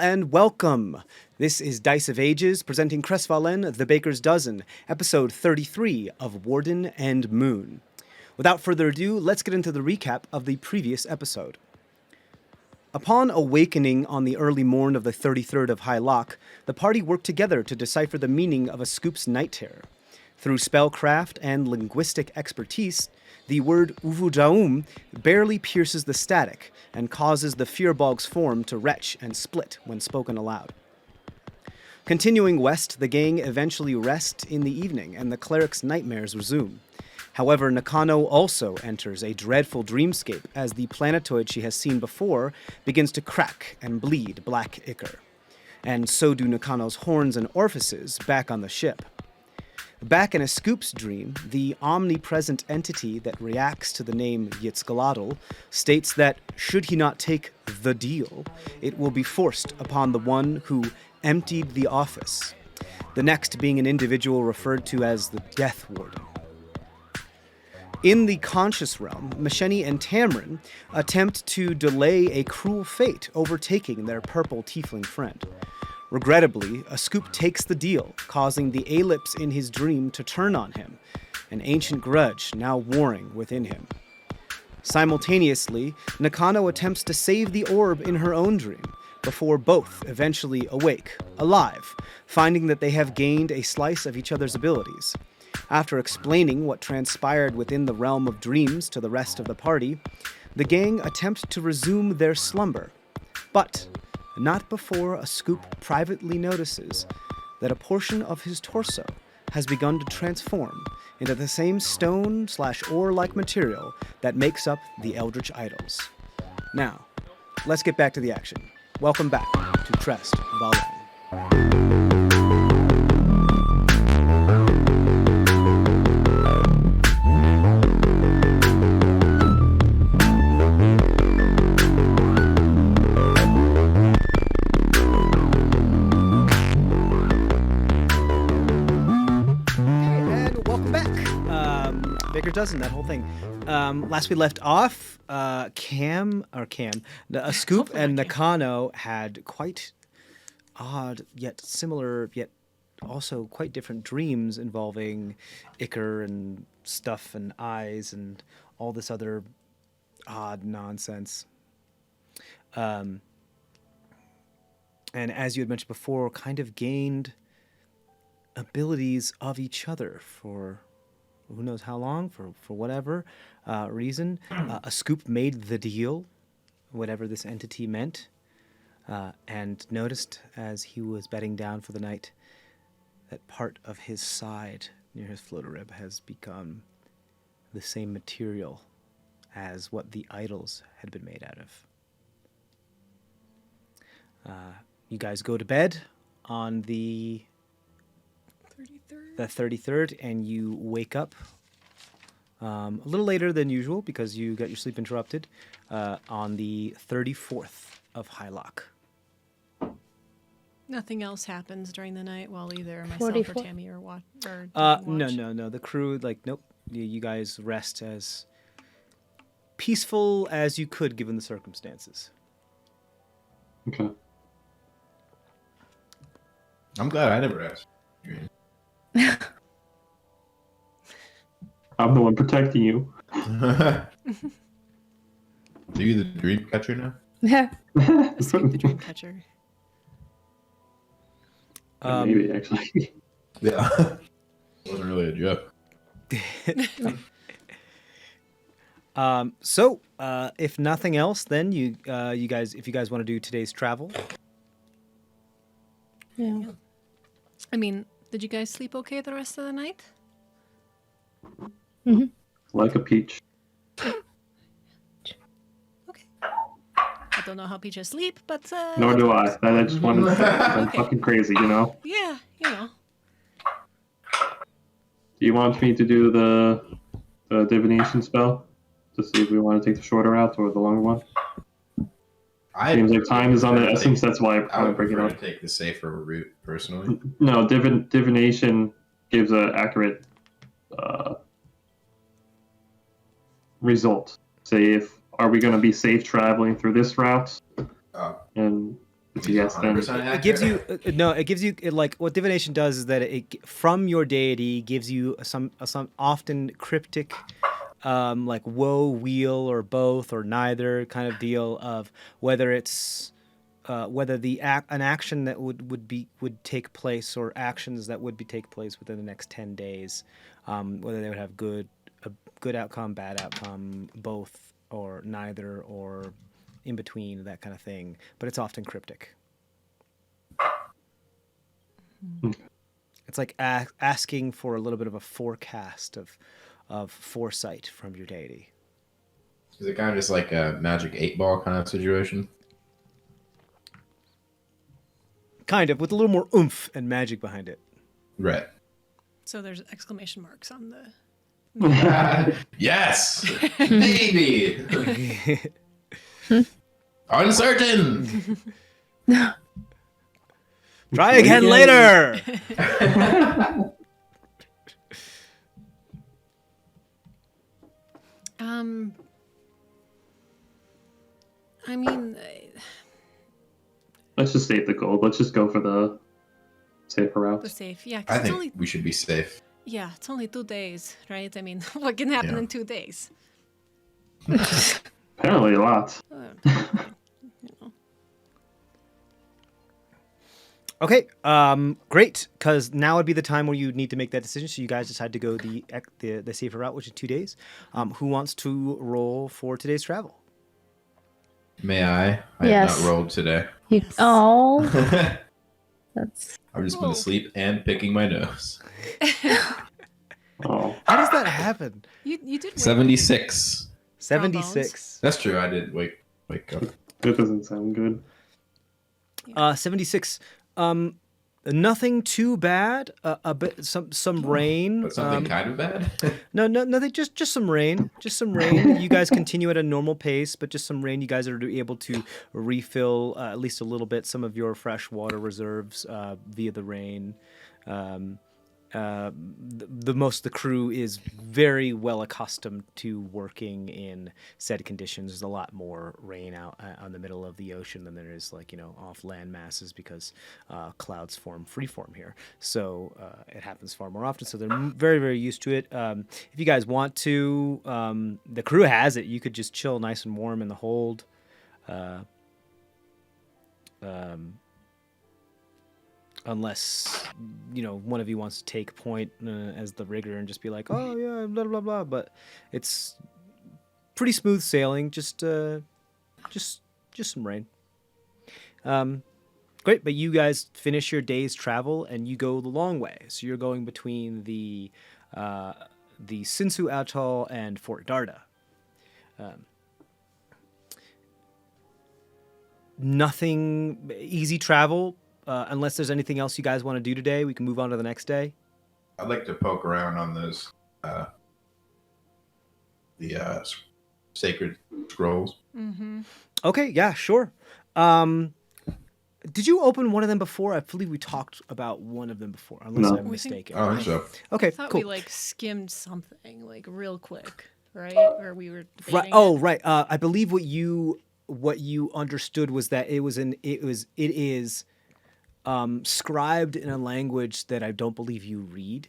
and welcome. This is Dice of Ages, presenting CrestVahllen, The Baker's Dozen, episode 33 of Warden and Moon. Without further ado, let's get into the recap of the previous episode. Upon awakening on the early morn of the 33rd of High Loch, the party worked together to decipher the meaning of Ascoop's night terror. Through spellcraft and linguistic expertise, the word Uvujaum barely pierces the static and causes the Fearbog's form to retch and split when spoken aloud. Continuing west, the gang eventually rest in the evening and the cleric's nightmares resume. However, Nakano also enters a dreadful dreamscape as the planetoid she has seen before begins to crack and bleed black ichor. And so do Nakano's horns and orifices back on the ship. Back in Ascoop's dream, the omnipresent entity that reacts to the name Yitzgaladl states that, should he not take the deal, it will be forced upon the one who emptied the office, the next being an individual referred to as the Death Warden. In the conscious realm, Masheni and Tamrin attempt to delay a cruel fate overtaking their purple tiefling friend. Regrettably, Ascoop takes the deal, causing the ellipse in his dream to turn on him, an ancient grudge now warring within him. Simultaneously, Nakano attempts to save the orb in her own dream, before both eventually awake, alive, finding that they have gained a slice of each other's abilities. After explaining what transpired within the realm of dreams to the rest of the party, the gang attempt to resume their slumber, but not before Ascoop privately notices that a portion of his torso has begun to transform into the same stone/ore-like material that makes up the Eldritch Idols. Now, let's get back to the action. Welcome back to CrestVahllen. Dozen, that whole thing. Last we left off, Ascoop and Nakano had quite odd yet similar yet also quite different dreams involving ichor and stuff and eyes and all this other odd nonsense. And as you had mentioned before, kind of gained abilities of each other for who knows how long, for whatever reason. Ascoop made the deal, whatever this entity meant, and noticed as he was bedding down for the night that part of his side near his floater rib has become the same material as what the idols had been made out of. You guys go to bed on the 33rd, and you wake up a little later than usual because you got your sleep interrupted on the 34th of High Loch. Nothing else happens during the night while either myself 44. or Tammy or watch. No. The crew, nope. You guys rest as peaceful as you could given the circumstances. Okay. I'm glad I never asked. I'm the one protecting you. Are you the dream catcher now? Escape the dream catcher. Maybe, actually. Yeah. Wasn't really a joke. So, if nothing else, then you guys, if you guys want to do today's travel. Yeah. I mean, did you guys sleep okay the rest of the night? Mm-hmm. Like a peach. Okay. I don't know how peaches sleep, but Nor do I. I just wanted to say I'm Okay. fucking crazy, you know? Yeah, you know. Do you want me to do the divination spell? To see if we want to take the shorter route or the longer one? Seems like time is on the essence, that's why I would bring it prefer up. to take the safer route, personally. No, divination gives an accurate result. Say, are we going to be safe traveling through this route? And Yes, then. 100% It gives you accurate. no. It gives you like what divination does is that it from your deity gives you some often cryptic, like woe, wheel, or both, or neither kind of deal of whether it's whether an action that would take place or actions that would be take place within the next 10 days, whether they would have a good outcome, bad outcome, both, or neither, or in between, that kind of thing. But it's often cryptic. It's like asking for a little bit of a forecast of foresight from your deity. Is it kind of just like a magic 8-ball kind of situation? Kind of, with a little more oomph and magic behind it. Right. So there's exclamation marks on the. Yes! Maybe! Uncertain! Try again later! I mean, Let's just save the gold. Let's just go for the safer route. the safe. Yeah, I because it's think only we should be safe. it's only 2 days, right? I mean, what can happen Yeah. in 2 days? Apparently a lot. Okay, great, because now would be the time where you need to make that decision. So you guys decide to go the safer route, which is 2 days. Who wants to roll for today's travel? May I? I Yes. have not rolled today. Oh, that's I've just been Whoa. asleep and picking my nose. Oh, How does that happen? You did win. 76. 76. That's true. I did wake up. that doesn't sound good. 76. Nothing too bad. A bit some rain. But something kind of bad? No, nothing. Just some rain. Just some rain. You guys continue at a normal pace, but just some rain. You guys are able to refill at least a little bit some of your fresh water reserves via the rain. The most of the crew is very well accustomed to working in said conditions. There's a lot more rain out on the middle of the ocean than there is, like, off land masses, because clouds form freeform here. So it happens far more often. So they're very, very used to it. If you guys want to, the crew has it. You could just chill nice and warm in the hold. Unless, one of you wants to take point as the rigger and just be like, oh, yeah, blah, blah, blah. But it's pretty smooth sailing, just some rain. Great, but you guys finish your day's travel and you go the long way. So you're going between the Sinsu Atoll and Fort Darda. Nothing easy travel. Unless there's anything else you guys want to do today, we can move on to the next day. I'd like to poke around on those sacred scrolls. Mm-hmm. Okay, yeah, sure. Did you open one of them before? I believe we talked about one of them before, unless No. I'm We think- mistaken. I think so. Okay, I thought cool. we skimmed something real quick, right? Or we were debating Right. Oh, right. I believe what you understood was that it is scribed in a language that I don't believe you read.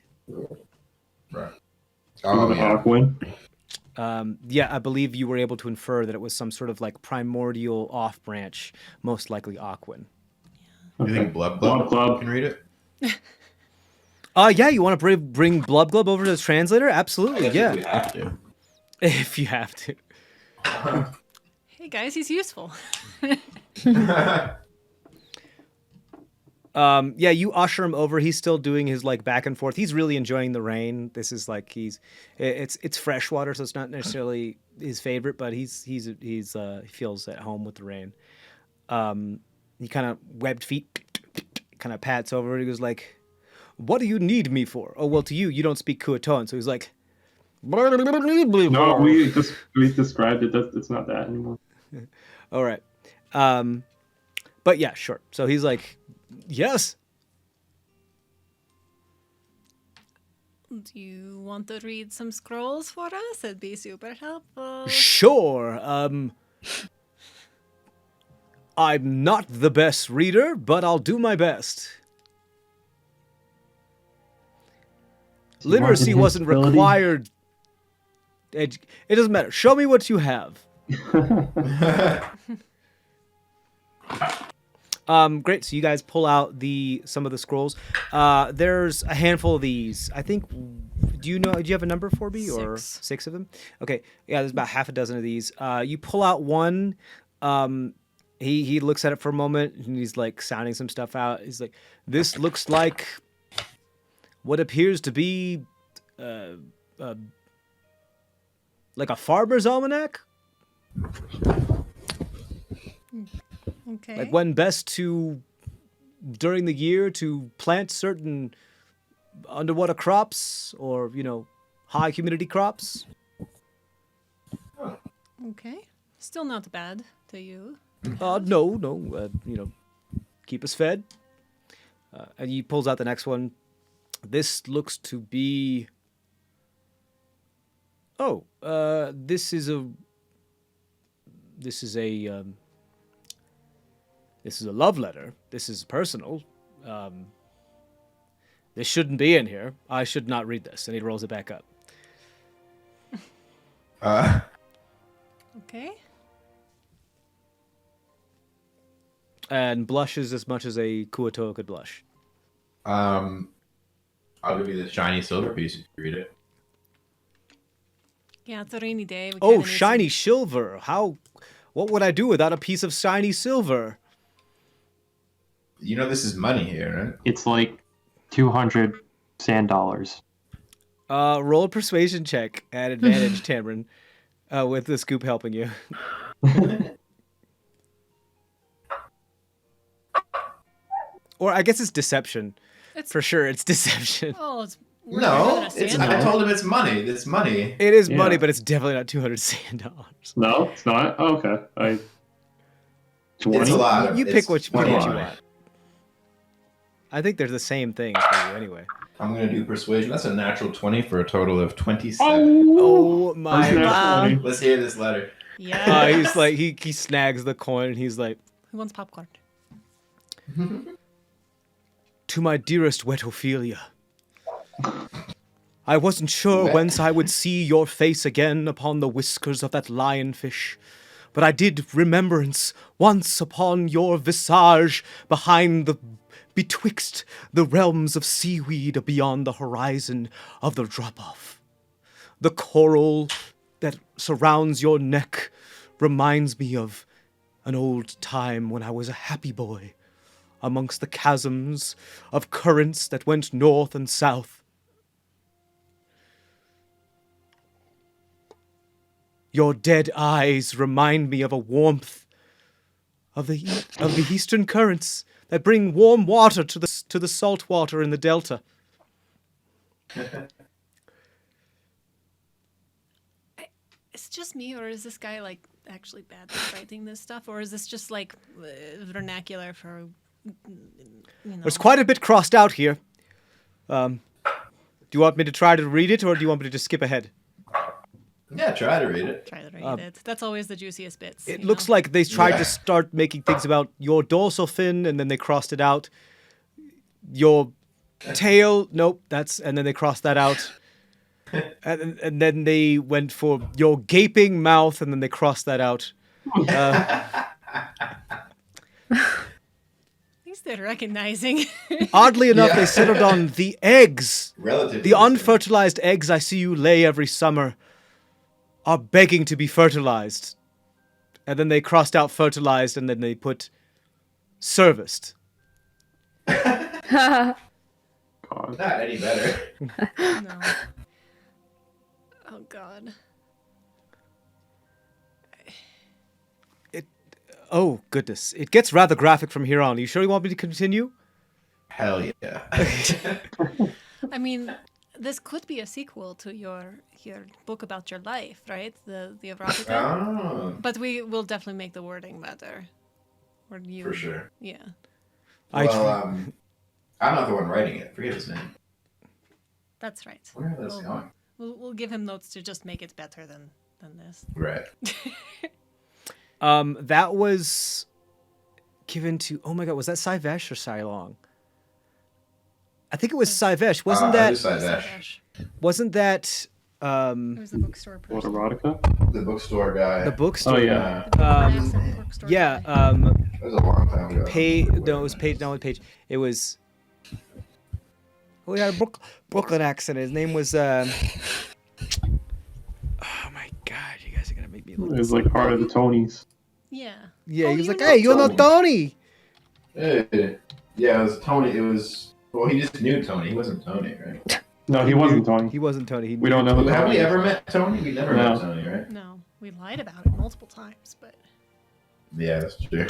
Right. Oh, Oh, yeah. Aquin. Yeah, I believe you were able to infer that it was some sort of primordial off branch, most likely Aquin. Do you think Blub Blub Glub. can read it? Yeah, you want to bring Blub Glub over to the translator? Absolutely, yeah. We have to. If you have to. Hey guys, he's useful. Yeah, you usher him over. He's still doing his back and forth. He's really enjoying the rain. This is it's fresh water, so it's not necessarily his favorite, but he feels at home with the rain. He kind of webbed feet, kind of pats over it. He goes like, "What do you need me for?" Oh, well, to you don't speak Kuaton, so he's like, No, we described it. It's not that anymore. all right. But yeah, sure. So he's like, yes. Do you want to read some scrolls for us? It'd be super helpful. Sure. I'm not the best reader, but I'll do my best. Literacy wasn't required. It doesn't matter. Show me what you have. Great. So you guys pull out some of the scrolls. There's a handful of these. I think. Do you have a number for me, or 6 of them? Okay. Yeah, there's about half a dozen of these. You pull out one. He looks at it for a moment and he's like sounding some stuff out. He's like, "This looks like what appears to be like a farmer's almanac. Okay. Like when best to during the year to plant certain underwater crops or high humidity crops." Okay. Still not bad to you. No. Keep us fed. And he pulls out the next one. This looks to be. Oh, this is a love letter. This is personal. This shouldn't be in here. I should not read this. And he rolls it back up. Okay. And blushes as much as a Kuato could blush. I'll give you the shiny silver piece if you read it. Yeah, it's a rainy day. We Oh, kinda need shiny silver. What would I do without a piece of shiny silver? You know this is money here, right? It's like 200 sand dollars. Roll a persuasion check at advantage, Tamron, with the scoop helping you. Or I guess it's deception. For sure, it's deception. Oh, it's No, I told him it's money. It's money. It is money, but it's definitely not 200 sand dollars. No, it's not. Oh, okay. 20? It's a lot. You pick what you money. want. I think they're the same thing for you anyway. I'm gonna do persuasion. That's a natural 20 for a total of 27. Oh my Wow. Let's hear this letter. Yeah. He's like he snags the coin and he's like, Who wants popcorn? "To my dearest wet Ophelia, I wasn't sure Wet. whence I would see your face again upon the whiskers of that lionfish, but I did remembrance once upon your visage betwixt the realms of seaweed beyond the horizon of the drop-off. The coral that surrounds your neck reminds me of an old time when I was a happy boy amongst the chasms of currents that went north and south. Your dead eyes remind me of a warmth of the eastern currents that bring warm water to the salt water in the delta." It's just me, or is this guy like actually bad at writing this stuff, or is this just like vernacular for There's quite a bit crossed out here. Do you want me to try to read it, or do you want me to just skip ahead? Yeah, try to read it. Try to read it. That's always the juiciest bits. It looks like they tried Yeah. to start making things about your dorsal fin, and then they crossed it out. Your tail, nope, and then they crossed that out. And then they went for your gaping mouth, and then they crossed that out. At least they're recognizing. Oddly enough, Yeah. they settled on the eggs. Relative. The unfertilized eggs I see you lay every summer are begging to be fertilized. And then they crossed out fertilized, and then they put serviced. God. Not any better. No. Oh God. Oh, goodness. It gets rather graphic from here on. Are you sure you want me to continue? Hell yeah. I mean, this could be a sequel to your book about your life, right? The erotica. Oh, But we will definitely make the wording better. Or you? for sure. Yeah. Well, I'm not the one writing it. Forget his name. That's right. Where is this going? We'll give him notes to just make it better than this. Right. That was given to, oh my god, was that Sivesh or Silong? I think it was Sivesh. Wasn't it was Sivesh. wasn't that It was the bookstore What, person. erotica? The bookstore guy. the bookstore? Oh, yeah. The bookstore Yeah, guy. It was a long time ago. No, it was Page. No, it was Page. It was. Oh, he had a Brooklyn accent. His name was. Oh my god, you guys are gonna make me look. It was like part of the Tonys. Yeah. Yeah, Oh, he was you like, know "Hey, you know Tony." Tony?" Yeah, it was Tony. It was. Well, he just knew Tony. He wasn't Tony, right? No, he wasn't Tony. He wasn't Tony. He We don't know who Have Tony we is. ever met Tony? We never No. met Tony, right? No, we lied about it multiple times, but Yeah, that's true.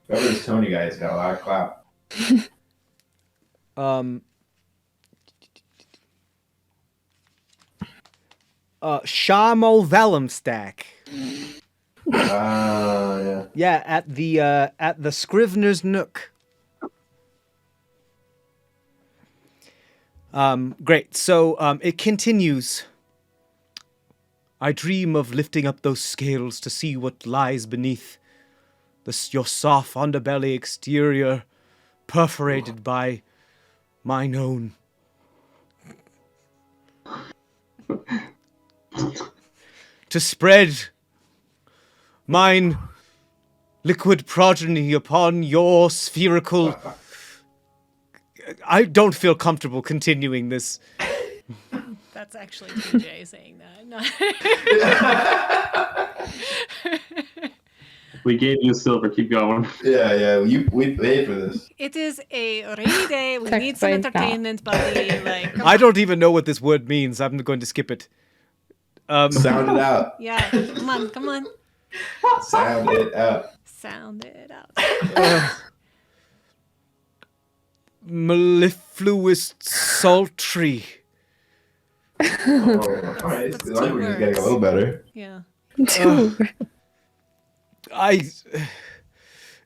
Whoever this Tony guy has got a lot of clout. Shamo Vellumstack. Yeah. Yeah, at the Scrivener's Nook. Great. So it continues. I dream of lifting up those scales to see what lies beneath your soft underbelly exterior, perforated by mine own. To spread mine liquid progeny upon your spherical. I don't feel comfortable continuing this. that's actually TJ saying that. No. We gave you silver. Keep going. Yeah. We paid for this. It is a rainy day. We Tech need some brain entertainment, buddy. Like, come I on. don't even know what this word means. I'm going to skip it. Sound it out. Yeah, come on. Sound it out. Sound it out. Mellifluous sultry. Oh, all right. That's The language is getting a words. little better. Yeah.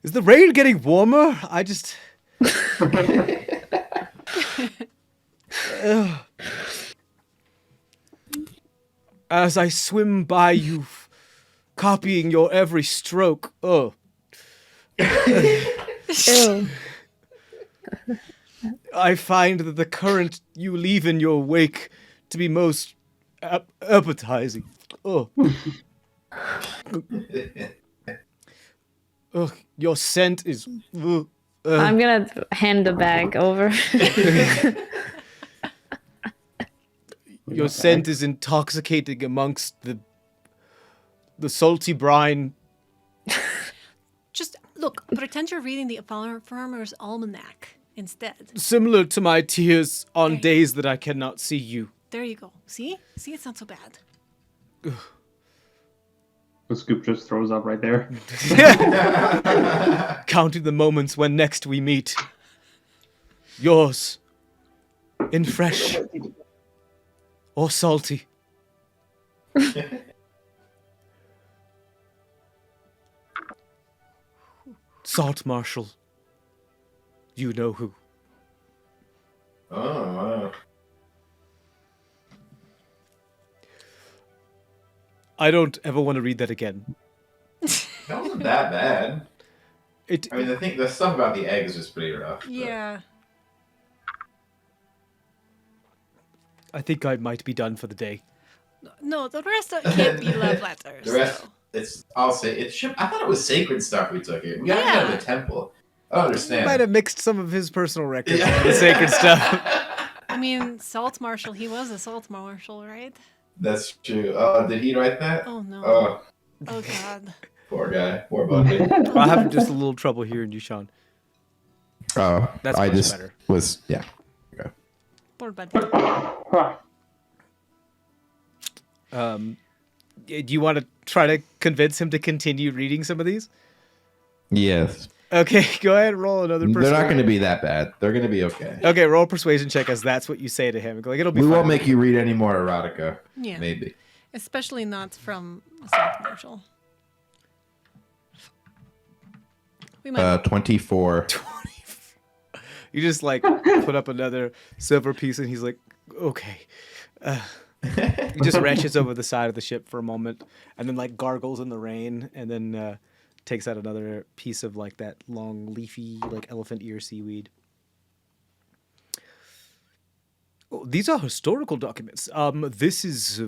Is the rain getting warmer? I just. Ugh. As I swim by you, copying your every stroke. Oh. Ew. I find that the current you leave in your wake to be most appetizing. Oh. Ugh, your scent is. I'm gonna hand the bag over. Your scent is intoxicating amongst the salty brine. Just look, pretend you're reading the Farmer's Almanac instead. Similar to my tears on There you days that I cannot see you. There you go. See? See, it's not so bad. The Scoop just throws up right there. Counting the moments when next we meet. Yours. In fresh. Or salty. Salt Marshal. You know who. Oh, wow. I don't ever want to read that again. That wasn't that bad. It. I mean, the stuff about the eggs is pretty rough. but- Yeah. I think I might be done for the day. No, the rest can't be love letters. The rest, so. I'll say, I thought it was sacred stuff we took here. We got it out of Yeah. the temple. I don't He understand. might have mixed some of his personal records Yeah. with the sacred stuff. I mean, Salt Marshal, he was a Salt Marshal, right? That's true. Oh, did he write that? Oh, no. Oh, Oh, God. poor guy. Poor buddy. I'm having just a little trouble hearing you, Sean. Oh, That's I much just better. was yeah. Poor buddy. Do you want to try to convince him to continue reading some of these? Yes, Okay, go ahead and roll another they're not persuasion. going to be that bad. They're going to be okay. Okay, roll a persuasion check as that's what you say to him. Like, it'll be We fine. won't make you read any more erotica. Yeah. Maybe. Especially not from a Salt Marshal. We might. 24. You just like put up another silver piece, and he's like, "Okay." He just retches over the side of the ship for a moment, and then like gargles in the rain, and then takes out another piece of like that long leafy like elephant ear seaweed. Oh, these are historical documents. This is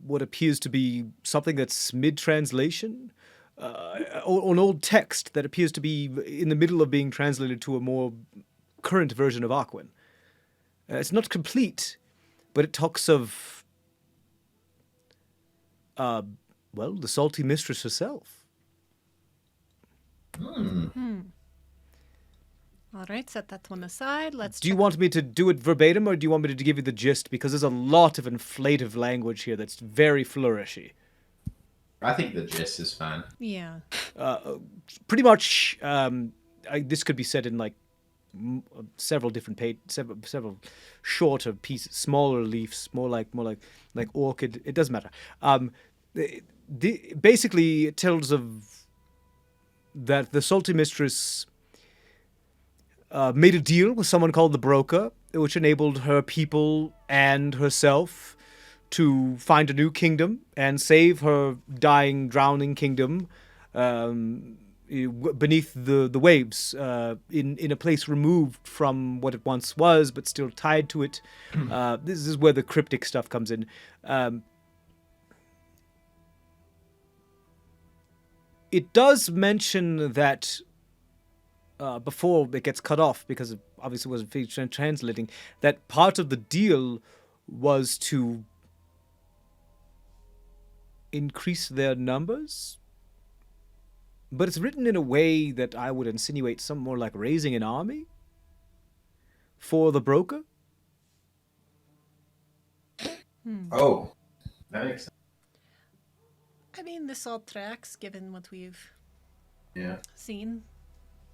what appears to be something that's mid-translation, or an old text that appears to be in the middle of being translated to a more current version of Aquan. It's not complete, but it talks of, the salty mistress herself. All right, set that one aside. Let's. Do you want me to do it verbatim, or do you want me to give you the gist? Because there's a lot of inflative language here that's very flourishy. I think the gist is fine. Yeah. Pretty much, this could be said in like several different several shorter pieces, smaller leaves, more like orchid. It doesn't matter. Basically, it tells of that the salty mistress made a deal with someone called the Broker, which enabled her people and herself to find a new kingdom and save her dying, drowning kingdom beneath the waves, in a place removed from what it once was, but still tied to it. This is where the cryptic stuff comes in. It does mention that before it gets cut off, because it obviously wasn't translating, that part of the deal was to increase their numbers. But it's written in a way that I would insinuate some more like raising an army for the Broker. Oh, that makes sense. I mean, this all tracks given what we've Yeah. seen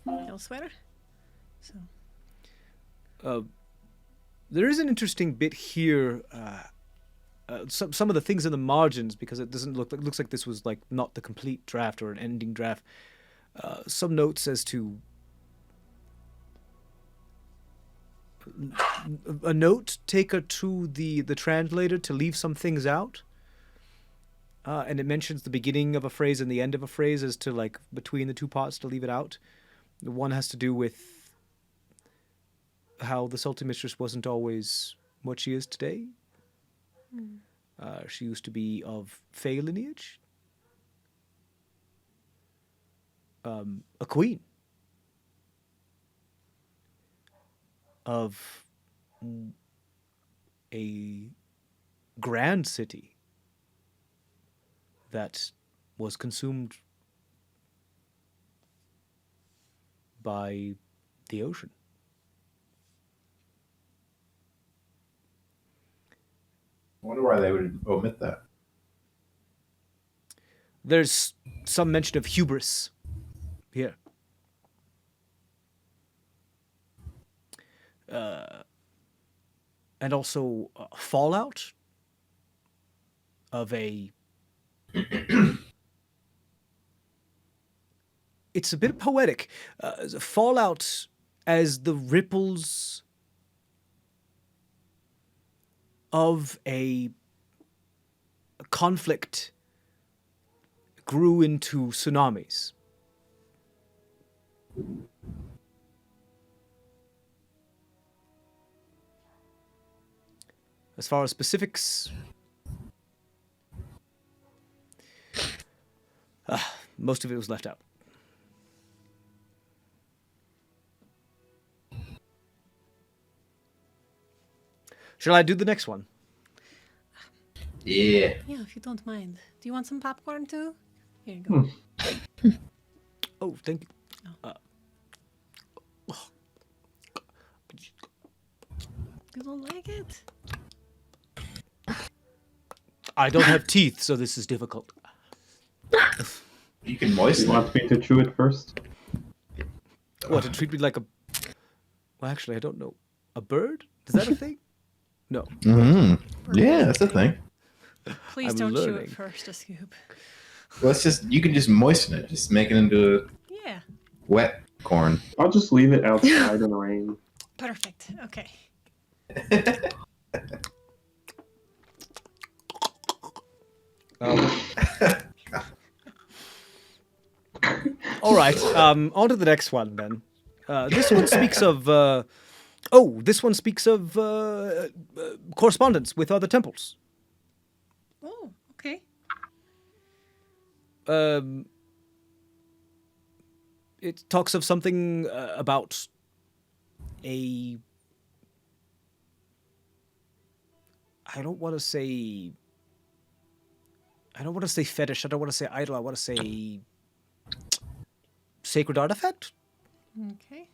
elsewhere. So. There is an interesting bit here. Some of the things in the margins, because it looks like this was like not the complete draft or an ending draft. Some notes as to a note taker to the translator to leave some things out. And it mentions the beginning of a phrase and the end of a phrase as to like between the two parts to leave it out. The one has to do with how the salty mistress wasn't always what she is today. She used to be of Fey lineage. A queen of a grand city that was consumed by the ocean. I wonder why they would omit that. There's some mention of hubris here. And also fallout of a... It's a bit poetic. Fallout as the ripples of a conflict grew into tsunamis. As far as specifics, most of it was left out. Shall I do the next one? Yeah. Yeah, if you don't mind. Do you want some popcorn too? Here you go. Oh, thank you. You don't like it? I don't have teeth, so this is difficult. You can You moisten it. want me to chew it first? What, to treat me like a... Well, actually, I don't know. A bird? Is that a thing? No. Yeah, that's a thing. Please I'm don't chew learning. it first, Ascoop. Well, it's just you can just moisten it, just make it into Yeah. wet corn. I'll just leave it outside in the rain. Perfect. Okay. All right. On to the next one then. This one speaks of. This one speaks of correspondence with other temples. Oh, okay. It talks of something about a. I don't want to say fetish. I don't want to say idol. I want to say sacred artifact. Okay.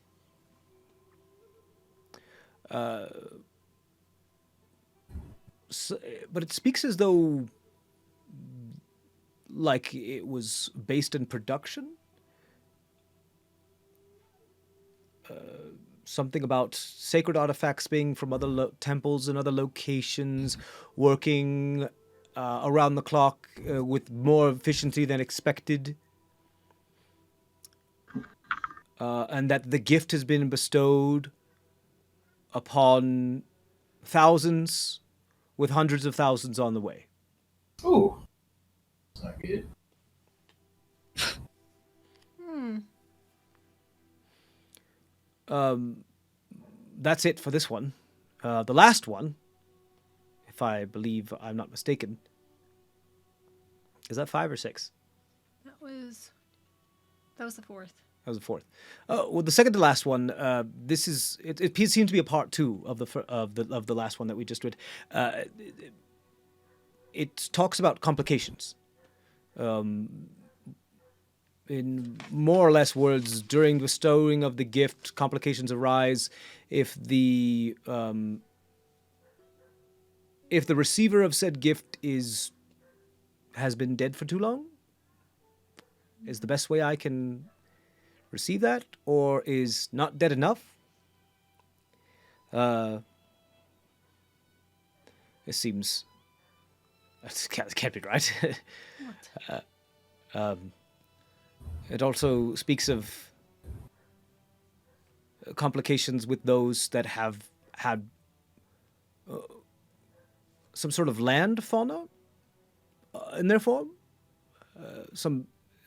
But it speaks as though, like, it was based in production. Something about sacred artifacts being from other temples and other locations, working around the clock with more efficiency than expected. And that the gift has been bestowed upon thousands, with hundreds of thousands on the way. Ooh. That's not good. That's it for this one. The last one, if I believe I'm not mistaken, is that 5 or 6? That was the fourth. That was the fourth. Well, the second to last one. This is it seems to be a part 2 of the last one that we just read. It talks about complications. In more or less words, during bestowing of the gift, complications arise if the receiver of said gift has been dead for too long. Is the best way I can receive that, or is not dead enough. It seems that can't be right. It also speaks of complications with those that have had some sort of land fauna in their form.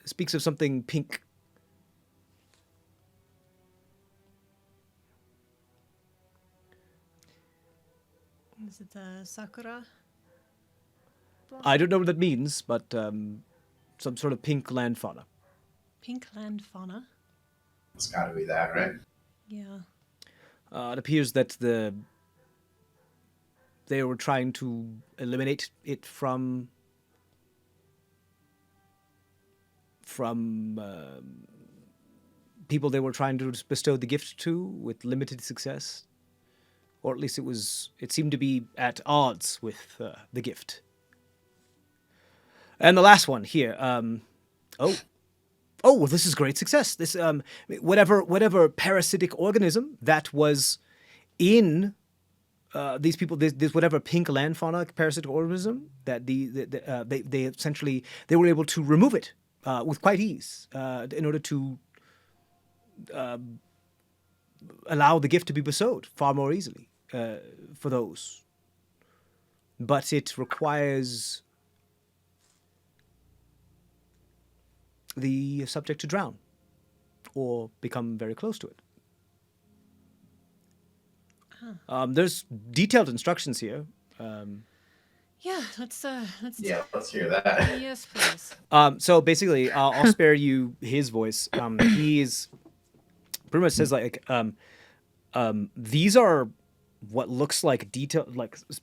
Speaks of something pink. Is it sakura? I don't know what that means, but some sort of pink land fauna. Pink land fauna. It's got to be that, right? Yeah. It appears that they were trying to eliminate it from people they were trying to bestow the gift to with limited success. Or at least it seemed to be at odds with the gift. And the last one here. Well, this is great success. This whatever parasitic organism that was in these people, this whatever pink land fauna parasitic organism that they essentially they were able to remove it with quite ease in order to allow the gift to be bestowed far more easily for those. But it requires the subject to drown or become very close to it. There's detailed instructions here. Yeah, let's Let's hear that. yes, please. So basically, I'll spare you his voice. He's pretty much says like, these are what looks like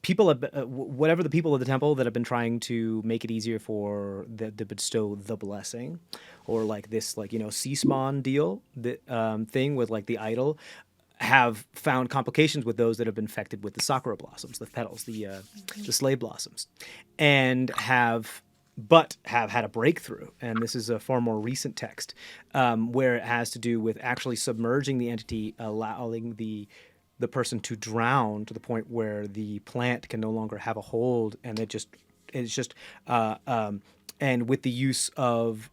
people, whatever the people of the temple that have been trying to make it easier for to bestow the blessing, or like this sea spawn deal, thing with like the idol, have found complications with those that have been infected with the sakura blossoms, the petals, the slave blossoms, and have had a breakthrough. And this is a far more recent text where it has to do with actually submerging the entity, allowing the person to drown to the point where the plant can no longer have a hold, and and with the use of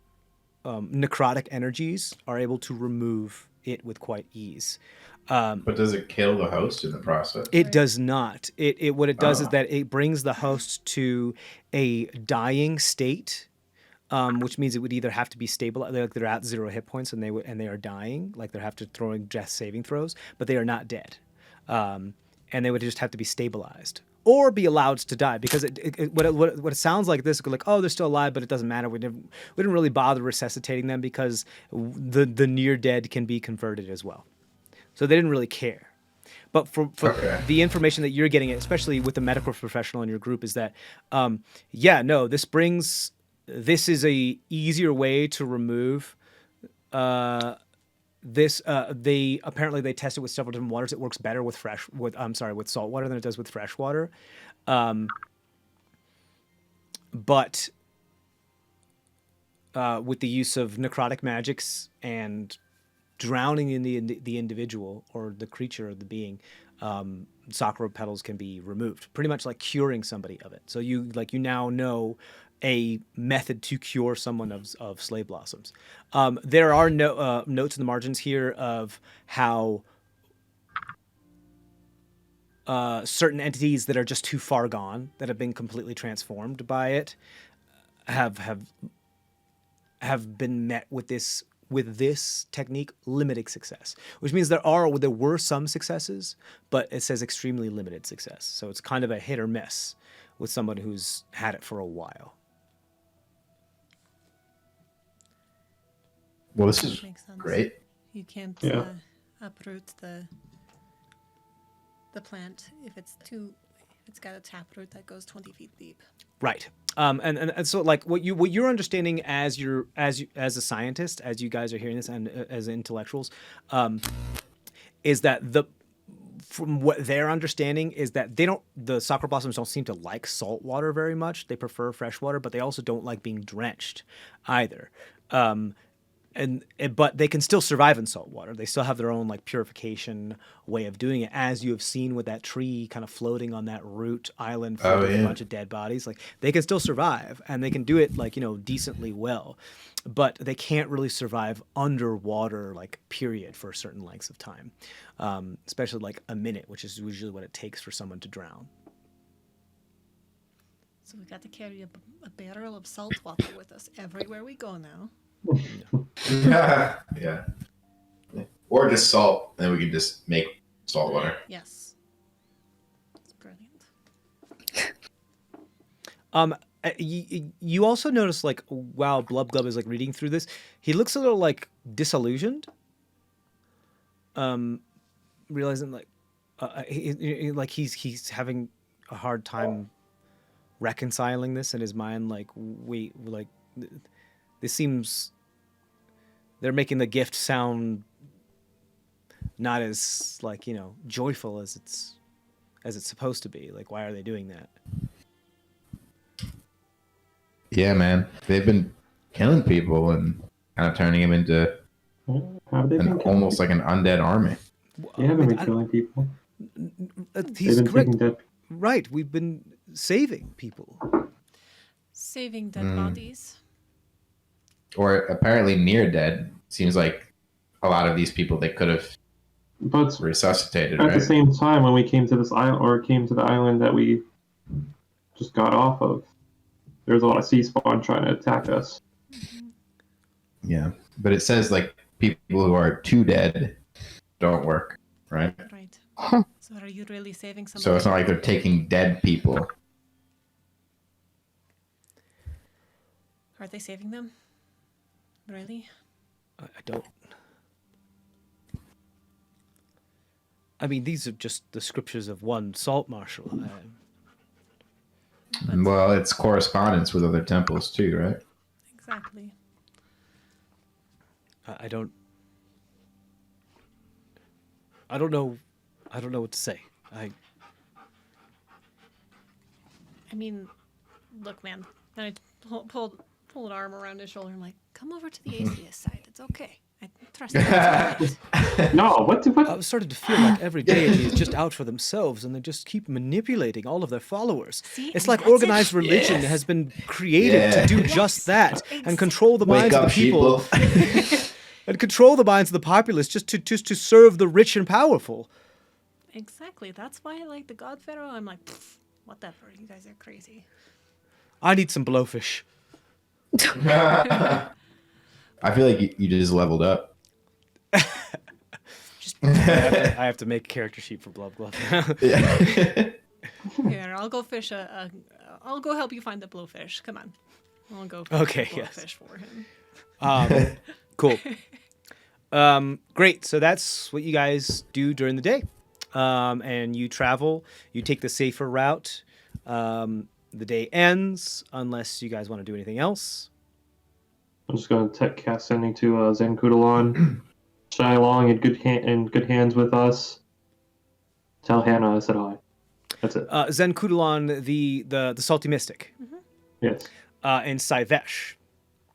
necrotic energies are able to remove it with quite ease. But does it kill the host in the process? It does not. What it does is that it brings the host to a dying state, which means it would either have to be stable, like they're at 0 hit points and they are dying, like they have to throwing death saving throws, but they are not dead, and they would just have to be stabilized or be allowed to die, because what it sounds like this, like, oh, they're still alive, but it doesn't matter. We didn't really bother resuscitating them because the near dead can be converted as well, so they didn't really care. But for the information that you're getting, especially with the medical professional in your group, is that, this is a easier way to remove this. They tested with several different waters. It works better with salt water than it does with fresh water. But with the use of necrotic magics and drowning in the individual or the creature or the being, sakura petals can be removed, pretty much like curing somebody of it. So you now know a method to cure someone of slave blossoms. There are notes in the margins here of how certain entities that are just too far gone, that have been completely transformed by it, have been met with this technique limited success, which means there were some successes, but it says extremely limited success. So it's kind of a hit or miss with someone who's had it for a while. Well, this is Makes sense. great. You can't uproot the plant if it's got a taproot that goes 20 feet deep. Right. And so like what you're understanding as a scientist, as you guys are hearing this, and as intellectuals, is that from what they're understanding is that the sakura blossoms don't seem to like salt water very much. They prefer fresh water, but they also don't like being drenched either. But they can still survive in salt water. They still have their own like purification way of doing it, as you have seen with that tree kind of floating on that root island full of a bunch of dead bodies. Like they can still survive, and they can do it like, decently well, but they can't really survive underwater, like, period, for certain lengths of time, especially like a minute, which is usually what it takes for someone to drown. So we got to carry a barrel of salt water with us everywhere we go now. Yeah. Or just salt, and then we can just make salt water. Yes. It's brilliant. You also notice, like, while Blub Glub is like reading through this, he looks a little like disillusioned. Realizing like, he's having a hard time reconciling this in his mind. Like, wait, like, this seems they're making the gift sound not as, like, joyful as it's supposed to be. Like, why are they doing that? Yeah, man. They've been killing people and kind of turning them into almost like an undead army. They haven't been killing people. He's correct. Taking dead. Right, we've been saving people. Saving dead bodies. Or apparently near dead. Seems like a lot of these people they could have resuscitated, at right? the same time, when we came to this island, or came to the island that we just got off of, there was a lot of sea spawn trying to attack us. Yeah, but it says like people who are too dead don't work, right? Right. So are you really saving somebody? So it's not like they're taking dead people. Are they saving them? Really? I don't. I mean, these are just the scriptures of one salt marshal. Well, it's correspondence with other temples too, right? Exactly. I don't know. I don't know what to say. I mean, look, man. Then I pulled an arm around his shoulder. I'm like, come over to the atheist side. It's okay. I trust you. It's all right. No, what? I've started to feel like every deity is just out for themselves, and they just keep manipulating all of their followers. See? It's And like that's organized it. religion has been created to do just that and control the Wake minds of up, the people. sheeple. And control the minds of the populace just to serve the rich and powerful. Exactly. That's why, like, the God Pharaoh, I'm like, whatever. You guys are crazy. I need some blowfish. I feel like you just leveled up. I have to make a character sheet for Blub Glub. Yeah. Here, I'll go fish I'll go help you find the blowfish. Come on. I'll go fish Okay, the yes. blowfish for him. Cool. Great. So that's what you guys do during the day. And you travel. You take the safer route. The day ends unless you guys want to do anything else. I'm just going to cast sending to Zen Kudalon. Shylong in good hands with us. Tell Hannah I said hi. That's it. Zen Kudalon, the salty mystic, Yes. and Saivesh.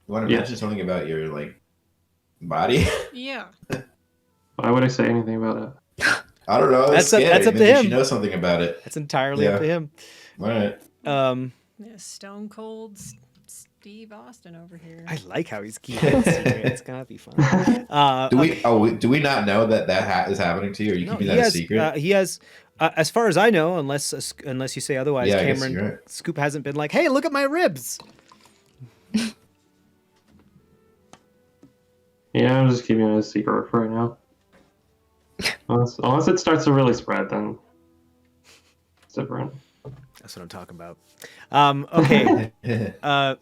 You want to Yeah. mention something about your body? Yeah. Why would I say anything about it? I don't know. That's That's up to Maybe him. She knows something about it. That's entirely up to Yeah. him. All right. Yeah, Stone Cold Steve Austin over here. I like how he's keeping it secret. It's gonna be fun. Do we not know that hat is happening to you? Are you keeping that a secret? He has, as far as I know, unless you say otherwise, Yeah, I guess Cameron, you're right. Scoop hasn't been like, "Hey, look at my ribs." Yeah, I'm just keeping it a secret for right now. Unless it starts to really spread, then it's different. That's what I'm talking about. Okay.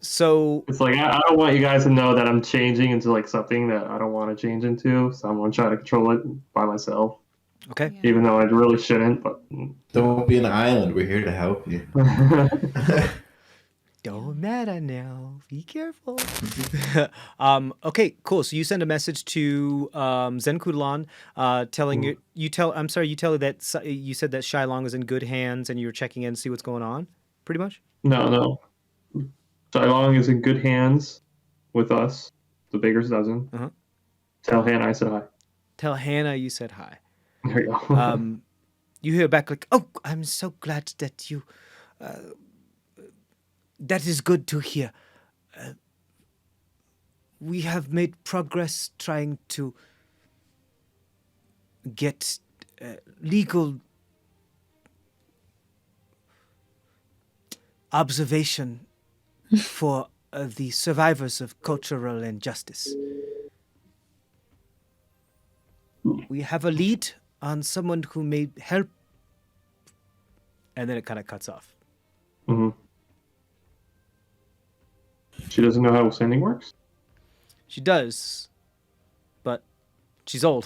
So It's like I don't want you guys to know that I'm changing into like something that I don't want to change into, so I'm gonna try to control it by myself, okay. Yeah. even though I really shouldn't. But Don't be an island. We're here to help you. Don't matter now. Be careful. Okay, cool. So you send a message to Zen Kudalon, telling you tell her that you said that Shylong is in good hands, and you're checking in to see what's going on. Pretty much. no. Shylong is in good hands with us, the Baker's Dozen. Uh-huh. Tell Hannah I said hi. Tell Hannah you said hi. There you go. You hear back like, "Oh, I'm so glad that you. That is good to hear. We have made progress trying to get legal observation for the survivors of cultural injustice. We have a lead on someone who may help." And then it kind of cuts off. hmm She doesn't know how sending works. She does, but she's old.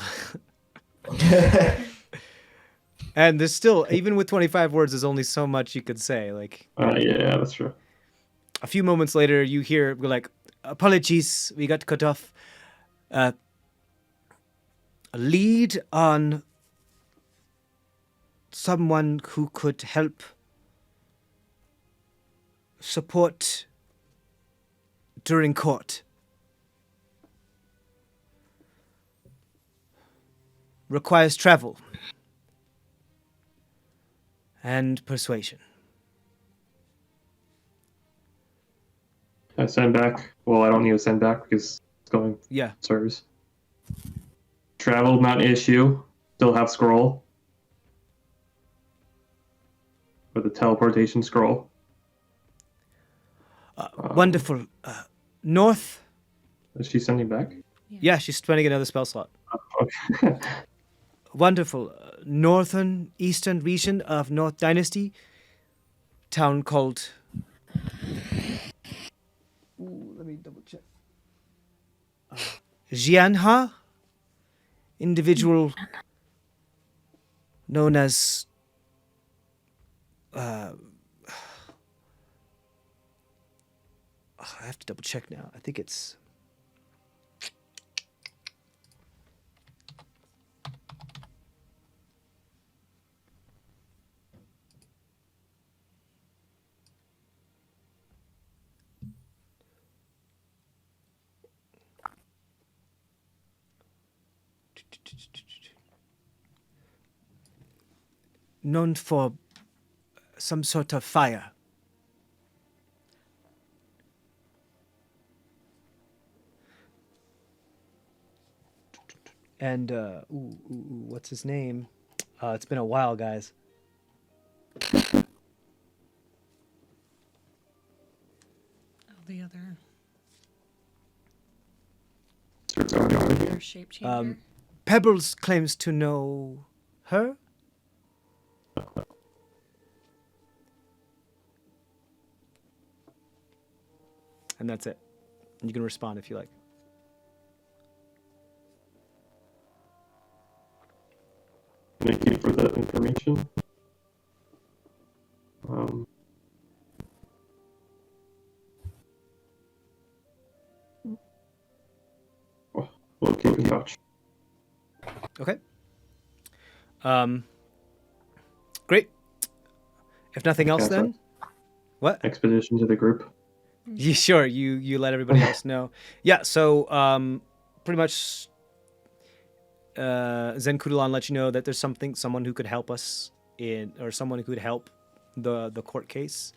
And there's still, even with 25 words, there's only so much you could say. Like, Yeah, that's true. a few moments later, you hear, we're like, "Apologies, we got cut off. A lead on someone who could help support during court. Requires travel and persuasion." I send back. Well, I don't need to send back because it's going Yeah. service. Travel not an issue. Still have scroll. Or the teleportation scroll. Wonderful. North. Is she sending back? Yeah, she's spending another spell slot. Okay. Wonderful. Northern eastern region of North Dynasty. Town called. Ooh, let me double check. Jianha. Individual known as. I have to double check now. I think it's. Known for some sort of fire. And what's his name? It's been a while, guys. Oh, the other Your shape changer. Pebbles claims to know her. And that's it. And you can respond if you like. Thank you for that information. We'll keep in touch. Okay. Great. If nothing else, Okay, then what? Expedition to the group. You sure? You let everybody else know. Yeah. So pretty much, Zen Kudalan let you know that there's someone who could help us or someone who could help the court case,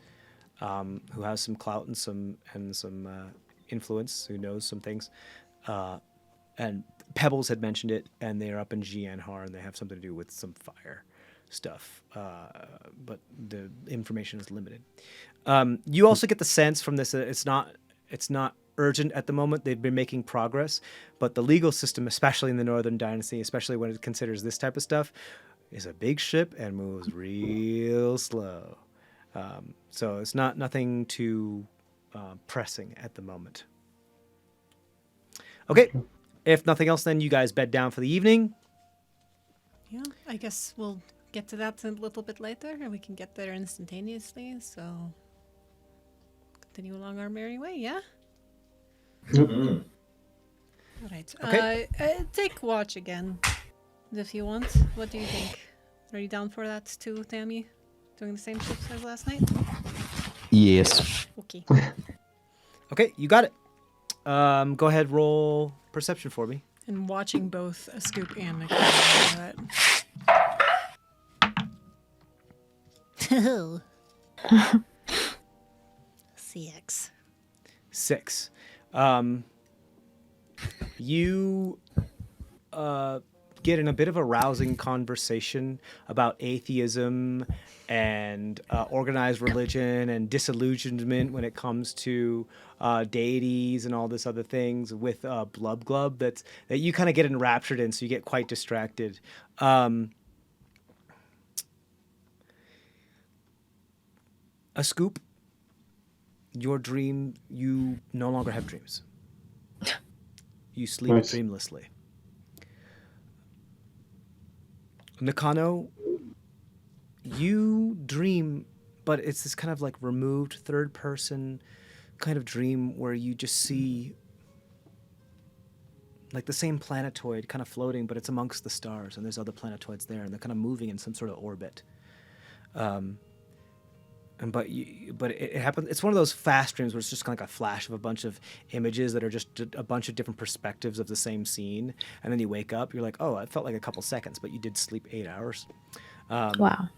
who has some clout and some influence, who knows some things, and Pebbles had mentioned it, and they're up in Jianhar, and they have something to do with some fire stuff, but the information is limited. You also get the sense from this that it's not urgent at the moment. They've been making progress, but the legal system, especially in the Northern Dynasty, especially when it considers this type of stuff, is a big ship and moves real slow. So it's nothing too pressing at the moment. Okay, if nothing else, then you guys bed down for the evening. Yeah, I guess we'll get to that a little bit later, and we can get there instantaneously. So continue along our merry way. Yeah. Mm-hmm. All right. Okay. Take watch again, if you want. What do you think? Are you down for that too, Tammy? Doing the same shifts as last night? Yes. Okay. Okay, you got it. Go ahead, roll perception for me. And watching both Ascoop and Nicole. Oh. CX. 6. You get in a bit of a rousing conversation about atheism and organized religion and disillusionment when it comes to deities and all this other things with Blub Glub that you kind of get enraptured in, so you get quite distracted. A scoop, your dream, you no longer have dreams. You sleep Nice. dreamlessly. Nakano, you dream, but it's this kind of like removed third person kind of dream where you just see like the same planetoid kind of floating, but it's amongst the stars, and there's other planetoids there, and they're kind of moving in some sort of orbit. But it happens. It's one of those fast dreams where it's just kind of like a flash of a bunch of images that are just a bunch of different perspectives of the same scene, and then you wake up. You're like, oh, it felt like a couple seconds, but you did sleep 8 hours. Wow.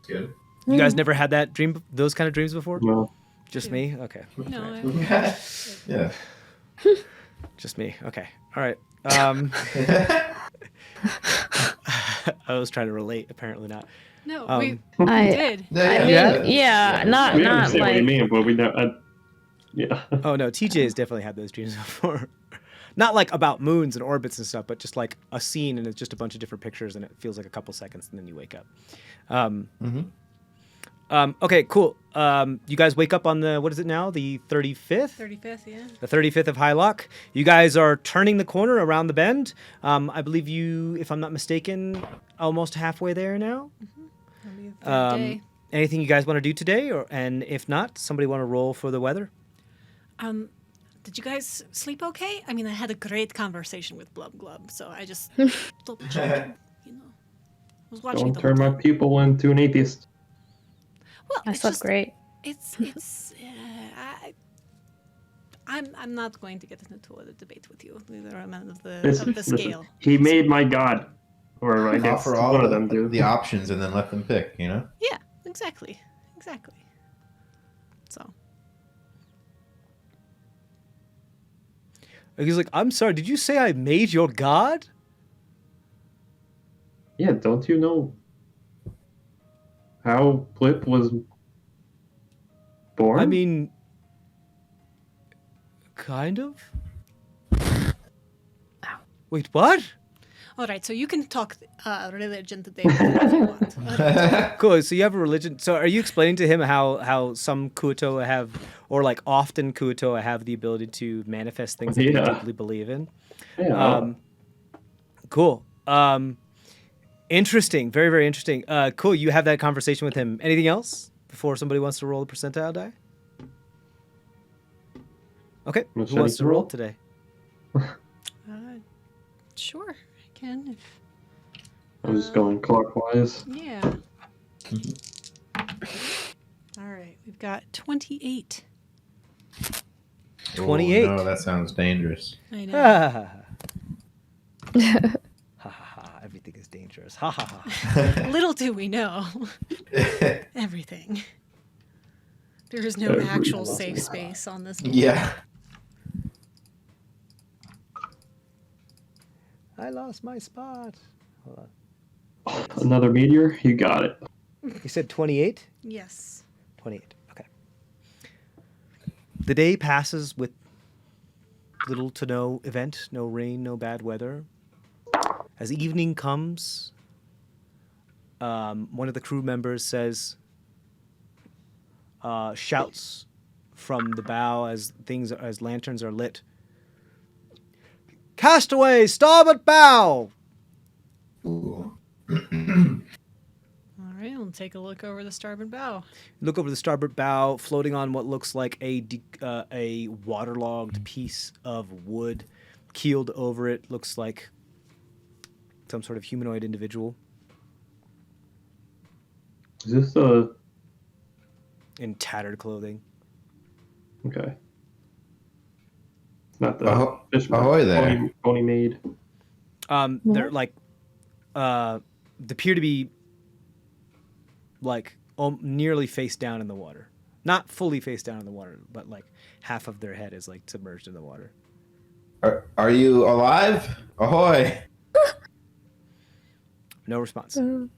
Good. You guys never had that dream, those kind of dreams before? No. Just me? Okay. No, Yeah. Just me. Okay. All right. I was trying to relate. Apparently not. no, we I did. yeah, not We understand what you like mean, but we know. Yeah. Oh no, TJ has definitely had those dreams before. Not like about moons and orbits and stuff, but just like a scene and it's just a bunch of different pictures and it feels like a couple seconds and then you wake up. Okay, cool. You guys wake up on the, what is it now? The 35th? 35th, yeah. The 35th of Hylock. You guys are turning the corner around the bend. I believe you, if I'm not mistaken, almost halfway there now. That'll be the third day. Anything you guys want to do today? And if not, somebody want to roll for the weather? Did you guys sleep okay? I mean, I had a great conversation with Blub Glub, so I just double checked, was watching Don't the turn whole my time. pupil into an atheist. Well, I it's slept just, great. I'm not going to get into a debate with you. Neither am I of the Listen, scale. He made my god. Or I guess Offer all one of them do. the options and then let them pick, you know? Yeah, exactly. So, He's like, I'm sorry, did you say I made your god? Yeah, don't you know how Blip was born? I mean, Kind of. Wait, what? All right, so you can talk religion today if you want. Cool. So you have a religion. So are you explaining to him how some Kuotoa have, or like often Kuotoa have the ability to manifest things that they Yeah. deeply believe in? Yeah. Cool. Interesting. Very, very interesting. Cool. You have that conversation with him. Anything else before somebody wants to roll a percentile die? Okay. Who Machete wants to roll roll? today? Sure, I can. If, I'm just going clockwise. yeah. All right, we've got 28. 28. Oh, no, that sounds dangerous. I know. Ha ha ha. Everything is dangerous. Ha ha ha. Little do we know everything. There is no actual safe space on this. Yeah. I lost my spot. Hold on. Another meteor? You got it. You said 28? Yes. 28. Okay. The day passes with little to no event, no rain, no bad weather. As evening comes, one of the crew members says, shouts from the bow as lanterns are lit. Castaway, starboard bow! Ooh. All right, we'll take a look over the starboard bow. Look over the starboard bow, floating on what looks like a waterlogged piece of wood, keeled over it. Looks like some sort of humanoid individual Is this a... in tattered clothing. Okay. Not the Oh, fish ahoy there. Bony maid. They're like, they appear to be like nearly face down in the water. Not fully face down in the water, but like half of their head is like submerged in the water. Are you alive? Ahoy! No response. Oh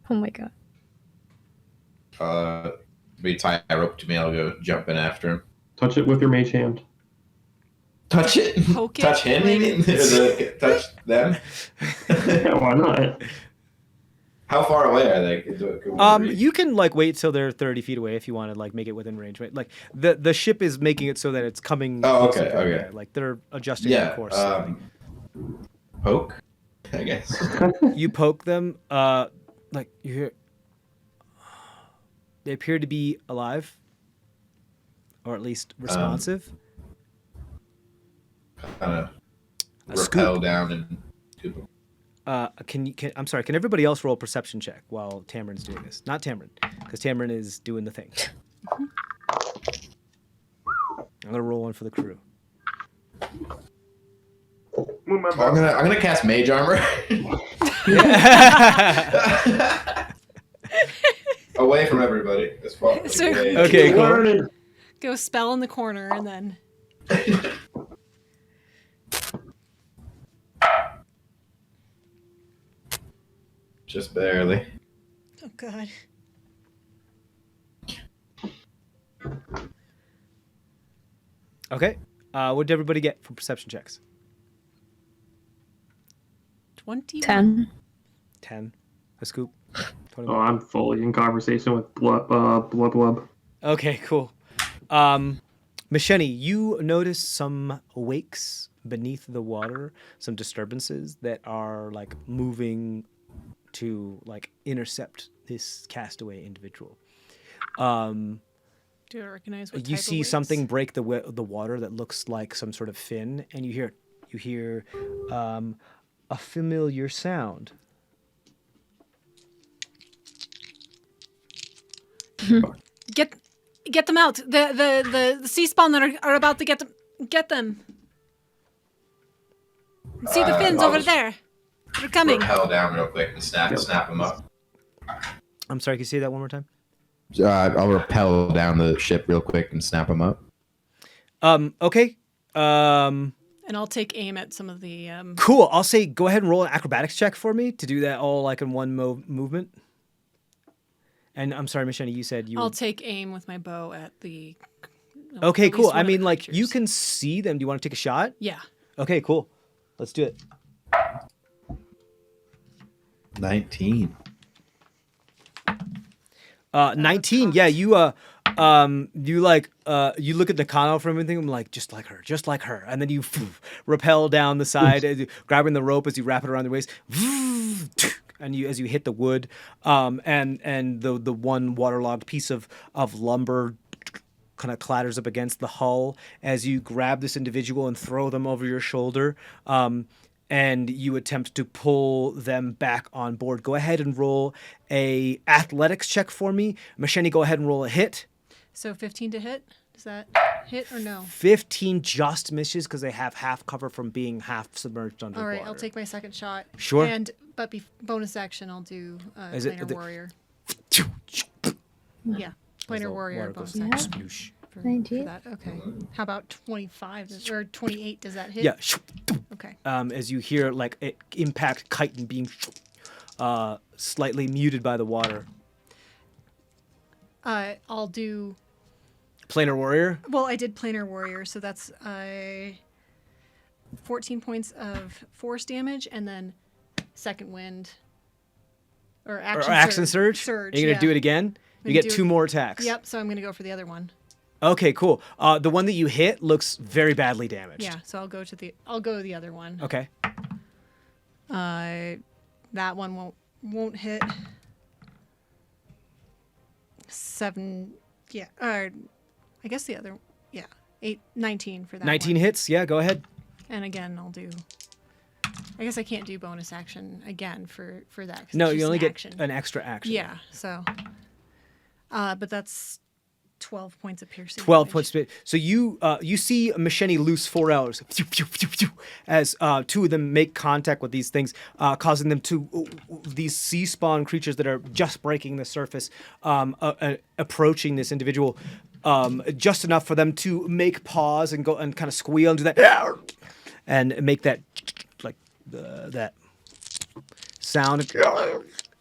my god. We tie a rope to me. I'll go jump in after him. Touch it with your mage hand. Touch it? Poke it, Touch him, you mean? Touch them? Yeah, why not? How far away are they? Could we reach? You can like wait till they're 30 feet away if you want to like make it within range. Right? Like the ship is making it so that it's coming. Oh, closer okay, to okay. there. Like they're adjusting Yeah. their course. slightly. Poke, I guess. You poke them. Like you hear. They appear to be alive, or at least responsive. Kind of A rappel scoop. down and scoop them. I'm sorry. Can everybody else roll a perception check while Tamrin's doing this? Not Tamrin, because Tamrin is doing the thing. I'm gonna roll one for the crew. Move my Oh, I'm gonna cast mage armor. Away from everybody. As far as So- away. Okay, cool. Learning. Go spell in the corner and then. Just barely. Oh god. Okay. What did everybody get from perception checks? 21. 10. 10. A scoop. Oh, 21. I'm fully in conversation with Blub. Okay, cool. Macheni, you notice some wakes beneath the water, some disturbances that are like moving to like intercept this castaway individual. Do I recognize what You type of see waves? something break the water that looks like some sort of fin, and you hear a familiar sound. Get them out. The sea spawn that are about to get them. See the fins I'll over just there. They're coming. Rappel down real quick and snap them up. I'm sorry, can you say that one more time? I'll rappel down the ship real quick and snap them up. Okay. And I'll take aim at some of the. Cool. I'll say go ahead and roll an acrobatics check for me to do that all like in one movement. And I'm sorry, Macheni, you said you. I'll take aim with my bow at the Okay, at cool. least one I of the mean, like, you creatures. can see them. Do you want to take a shot? Yeah. Okay, cool. Let's do it. 19. 19. Yeah, you you like you look at Nakano for everything. I'm like, just like her. And then you rappel down the side, grabbing the rope as you wrap it around the waist. And you as you hit the wood, and the one waterlogged piece of lumber kind of clatters up against the hull as you grab this individual and throw them over your shoulder. And you attempt to pull them back on board. Go ahead and roll a athletics check for me. Machete, go ahead and roll a hit. So 15 to hit. Does that hit or no? 15 just misses because they have half cover from being half submerged underwater. All right, I'll take my second shot. Sure. But bonus action, I'll do Is it planar the- warrior. Yeah, planar warrior Water goes bonus action. sploosh. For 19. that. Okay. How about 25 or 28? Does that hit? Yeah. Okay. As you hear like it impact chitin being slightly muted by the water. I'll do. Planar warrior. Well, I did planar warrior, so that's 14 points of force damage, and then second wind or action, Or action surge. Surge. Are you gonna yeah. do it again? You gonna get do 2 it- more attacks. Yep. So I'm gonna go for the other one. Okay, cool. The one that you hit looks very badly damaged. Yeah. So I'll go to the other one. Okay. That one won't hit. 7. Yeah. I guess the other. Yeah. 19 for that. 19 one. hits. Yeah, go ahead. And again, I'll do. I guess I can't do bonus action again for that. 'cause No, it's you just only an get action. an extra action. Yeah. So. But that's 12 points of piercing. 12 damage. points. So you see Machete loose 4 arrows as 2 of them make contact with these things, causing them to these sea spawn creatures that are just breaking the surface, approaching this individual, just enough for them to make pause and go and kind of squeal and do that, and make that like that sound,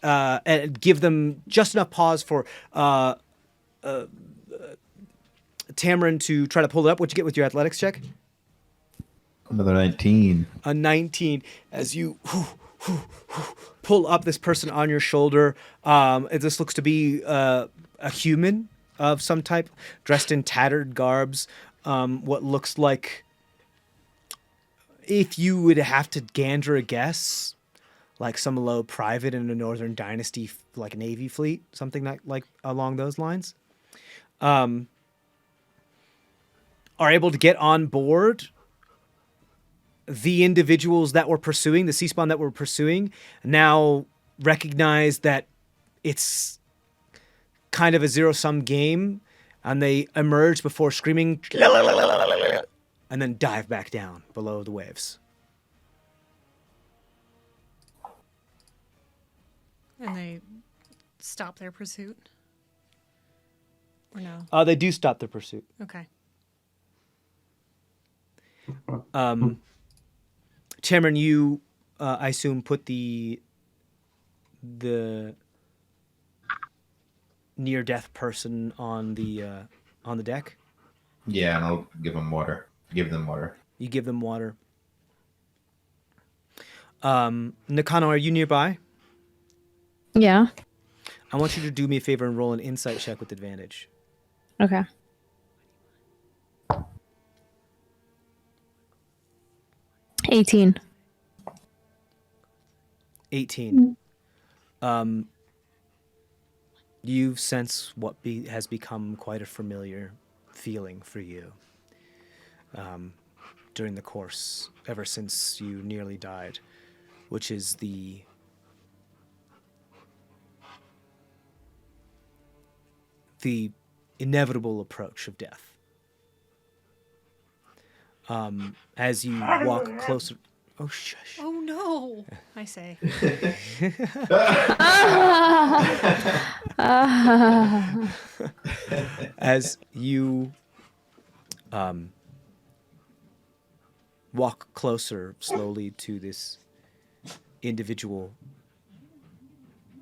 and give them just enough pause for Tamarin to try to pull it up. What'd you get with your athletics check? Another 19. A 19 as you pull up this person on your shoulder. This looks to be a human of some type, dressed in tattered garbs. What looks like, if you would have to gander a guess, like some low private in a Northern Dynasty, like Navy fleet, something like along those lines. Are able to get on board. The individuals that were pursuing, the sea spawn that were pursuing, now recognize that it's kind of a zero-sum game, and they emerge before screaming and then dive back down below the waves. And they stop their pursuit. Or no? They do stop their pursuit. Okay. Cameron, you, I assume, put the near-death person on the deck. Yeah, and I'll give them water. Give them water. You give them water. Nakano, are you nearby? Yeah. I want you to do me a favor and roll an insight check with advantage. Okay. $18. 18. You sense what has become quite a familiar feeling for you during the course, ever since you nearly died, which is the inevitable approach of death. As you walk closer... Oh, shush. Oh no! I say. As you walk closer slowly to this individual,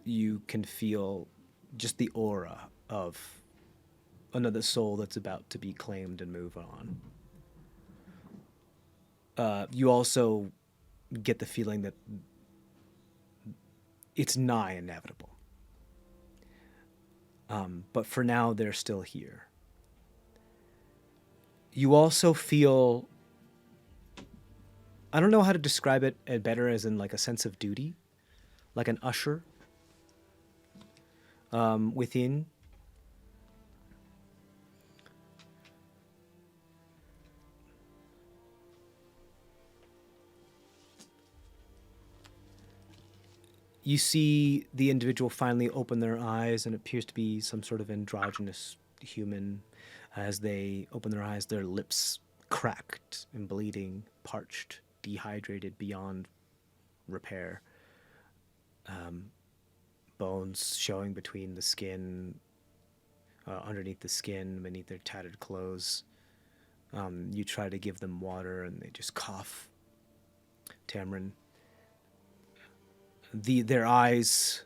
you can feel just the aura of another soul that's about to be claimed and move on. You also get the feeling that it's nigh inevitable. But for now, they're still here. You also feel, I don't know how to describe it better, as in like a sense of duty, like an usher within. You see the individual finally open their eyes, and it appears to be some sort of androgynous human. As they open their eyes, their lips cracked and bleeding, parched, dehydrated beyond repair. Bones showing between the skin, underneath the skin, beneath their tattered clothes. You try to give them water, and they just cough. Tamrin. Their eyes,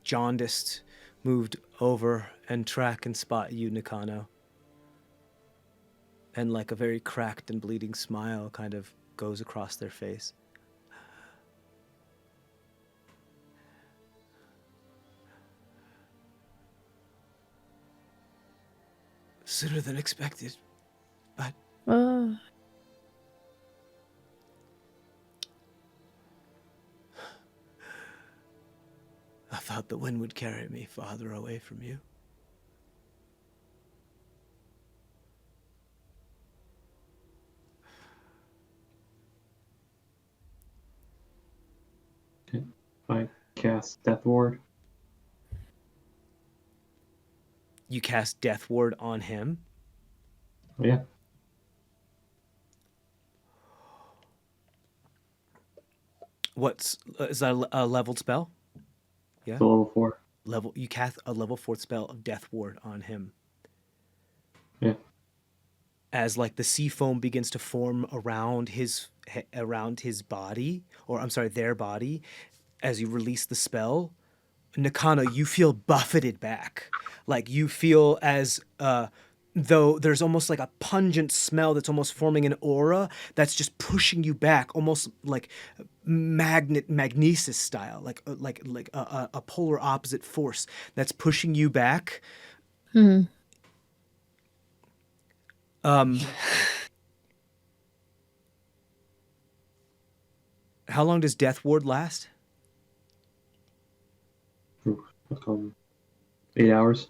jaundiced, moved over and track and spot you, Nakano. And like a very cracked and bleeding smile kind of goes across their face. Sooner than expected, but Oh. I thought the wind would carry me farther away from you. Okay. I cast Death Ward. You cast Death Ward on him. Yeah. Is that a leveled spell? Yeah. It's a level 4. You cast a level 4 spell of Death Ward on him. Yeah. As like the sea foam begins to form around his body, or I'm sorry, their body, as you release the spell, Nakano, you feel buffeted back. Like you feel as though there's almost like a pungent smell that's almost forming an aura that's just pushing you back, almost like magnesis style, like a polar opposite force that's pushing you back. How long does Death Ward last? Let's call them 8 hours.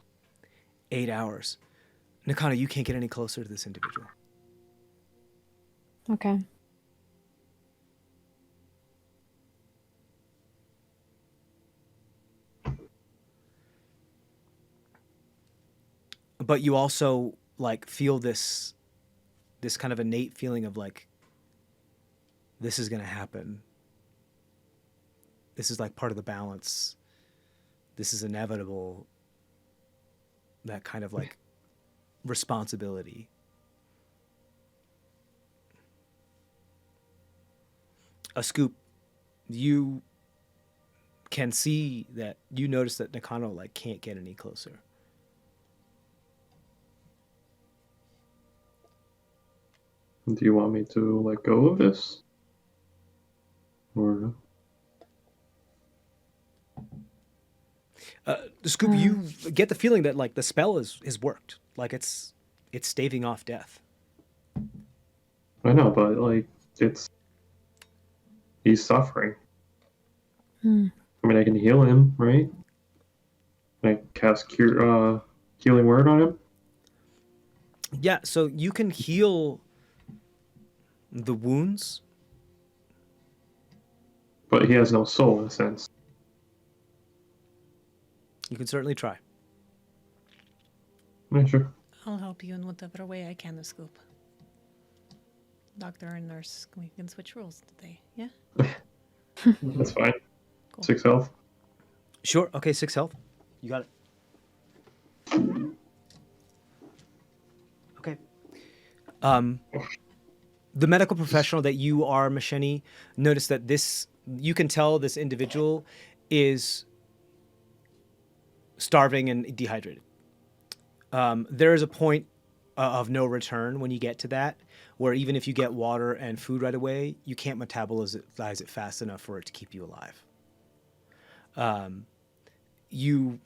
8 hours. Nakano, you can't get any closer to this individual. Okay. But you also like feel this kind of innate feeling of like, this is going to happen. This is like part of the balance. This is inevitable. That kind of like responsibility. Ascoop, you can see that, you notice that Nakano like can't get any closer. Do you want me to let go of this? Or Scoop, you get the feeling that like the spell is worked. Like it's staving off death. I know, but like he's suffering. I mean, I can heal him, right? Can I cast healing word on him? Yeah, so you can heal the wounds. But he has no soul in a sense. You can certainly try. Yeah, sure. I'll help you in whatever way I can, Ascoop. Doctor and nurse, we can switch roles today, yeah? That's fine. Cool. 6 health. Sure. Okay, 6 health. You got it. Okay. The medical professional that you are, Macheni, notice that you can tell this individual is starving and dehydrated. There is a point of no return when you get to that, where even if you get water and food right away, you can't metabolize it fast enough for it to keep you alive. You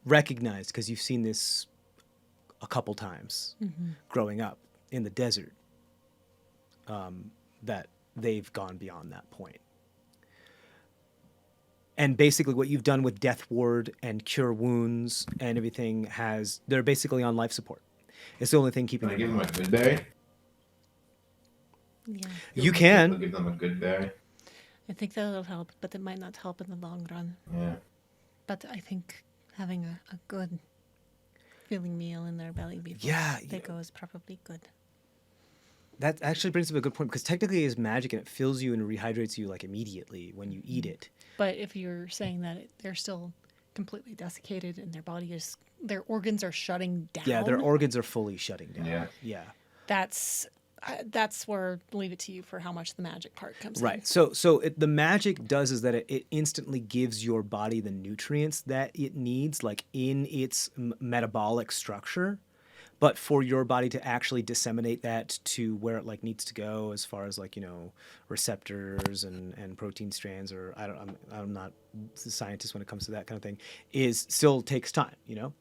recognize, because you've seen this a couple times growing up in the desert, that they've gone beyond that point. And basically what you've done with Death Ward and Cure Wounds and everything they're basically on life support. It's the only thing keeping Can I them give them alive. a good berry? Yeah. You I'll can. give them a good berry. I think that'll help, but it might not help in the long run. Yeah. But I think having a good filling meal in their belly before they go is probably good. That actually brings up a good point, because technically it's magic and it fills you and rehydrates you like immediately when you eat it. But if you're saying that they're still completely desiccated and their organs are shutting down. Yeah, their organs are fully shutting down. Yeah. Yeah. That's where leave it to you for how much the magic part comes in. Right. So the magic does is that it instantly gives your body the nutrients that it needs, like in its metabolic structure. But for your body to actually disseminate that to where it like needs to go, as far as like, receptors and protein strands, or I'm not a scientist when it comes to that kind of thing, is still takes time. You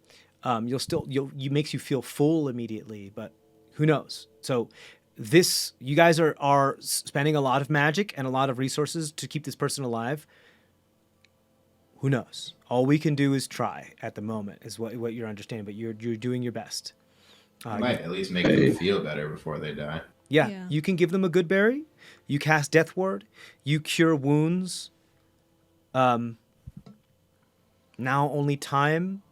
makes you feel full immediately, but who knows? So you guys are spending a lot of magic and a lot of resources to keep this person alive. Who knows? All we can do is try at the moment, is what you're understanding. But you're doing your best. I might at least make them feel better before they die. Yeah, you can give them a good berry. You cast Death Ward. You cure wounds. Now only time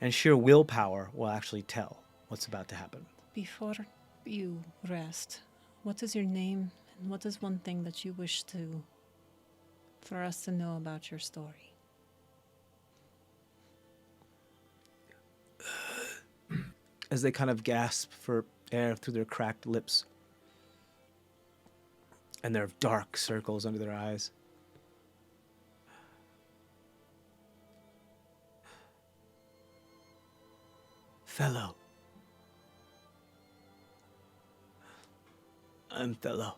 and sheer willpower will actually tell what's about to happen. Before you rest, what is your name, and what is one thing that you wish for us to know about your story? As they kind of gasp for air through their cracked lips, and there are dark circles under their eyes. Fellow. I'm Fellow.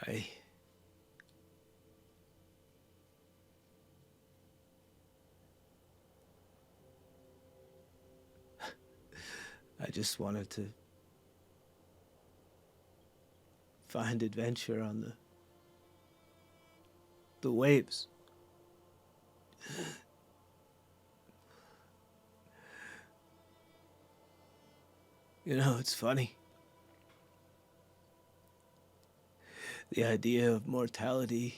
Okay. I just wanted to find adventure on the waves. It's funny. The idea of mortality,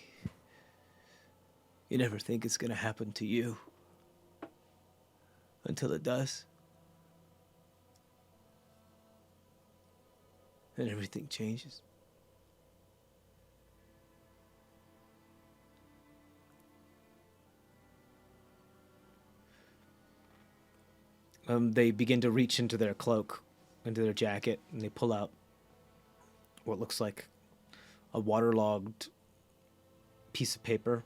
you never think it's going to happen to you until it does. And everything changes. They begin to reach into their cloak, into their jacket, and they pull out what looks like a waterlogged piece of paper.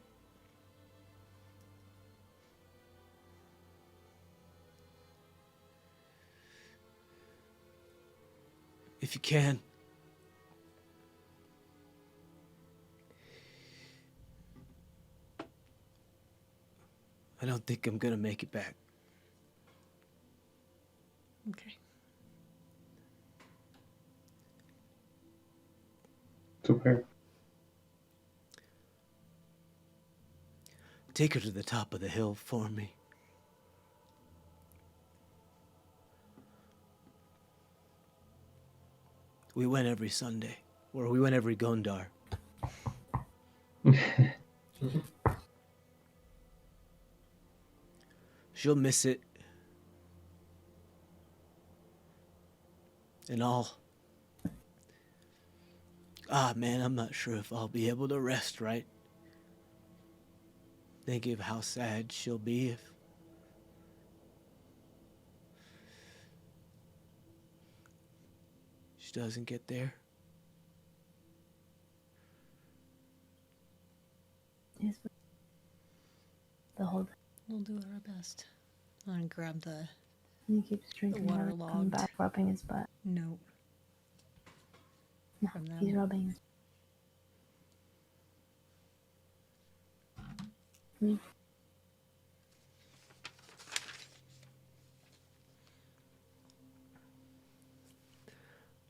If you can, I don't think I'm gonna make it back. Okay. It's okay. Take her to the top of the hill for me. We went every Sunday, or we went every Gondar. She'll miss it. And man, I'm not sure if I'll be able to rest right. Thinking of how sad she'll be if she doesn't get there. his butt the whole time. We'll do our best. I'm gonna grab the And he keeps drinking water, coming waterlogged. back, rubbing his butt. note No, from them. he's rubbing his.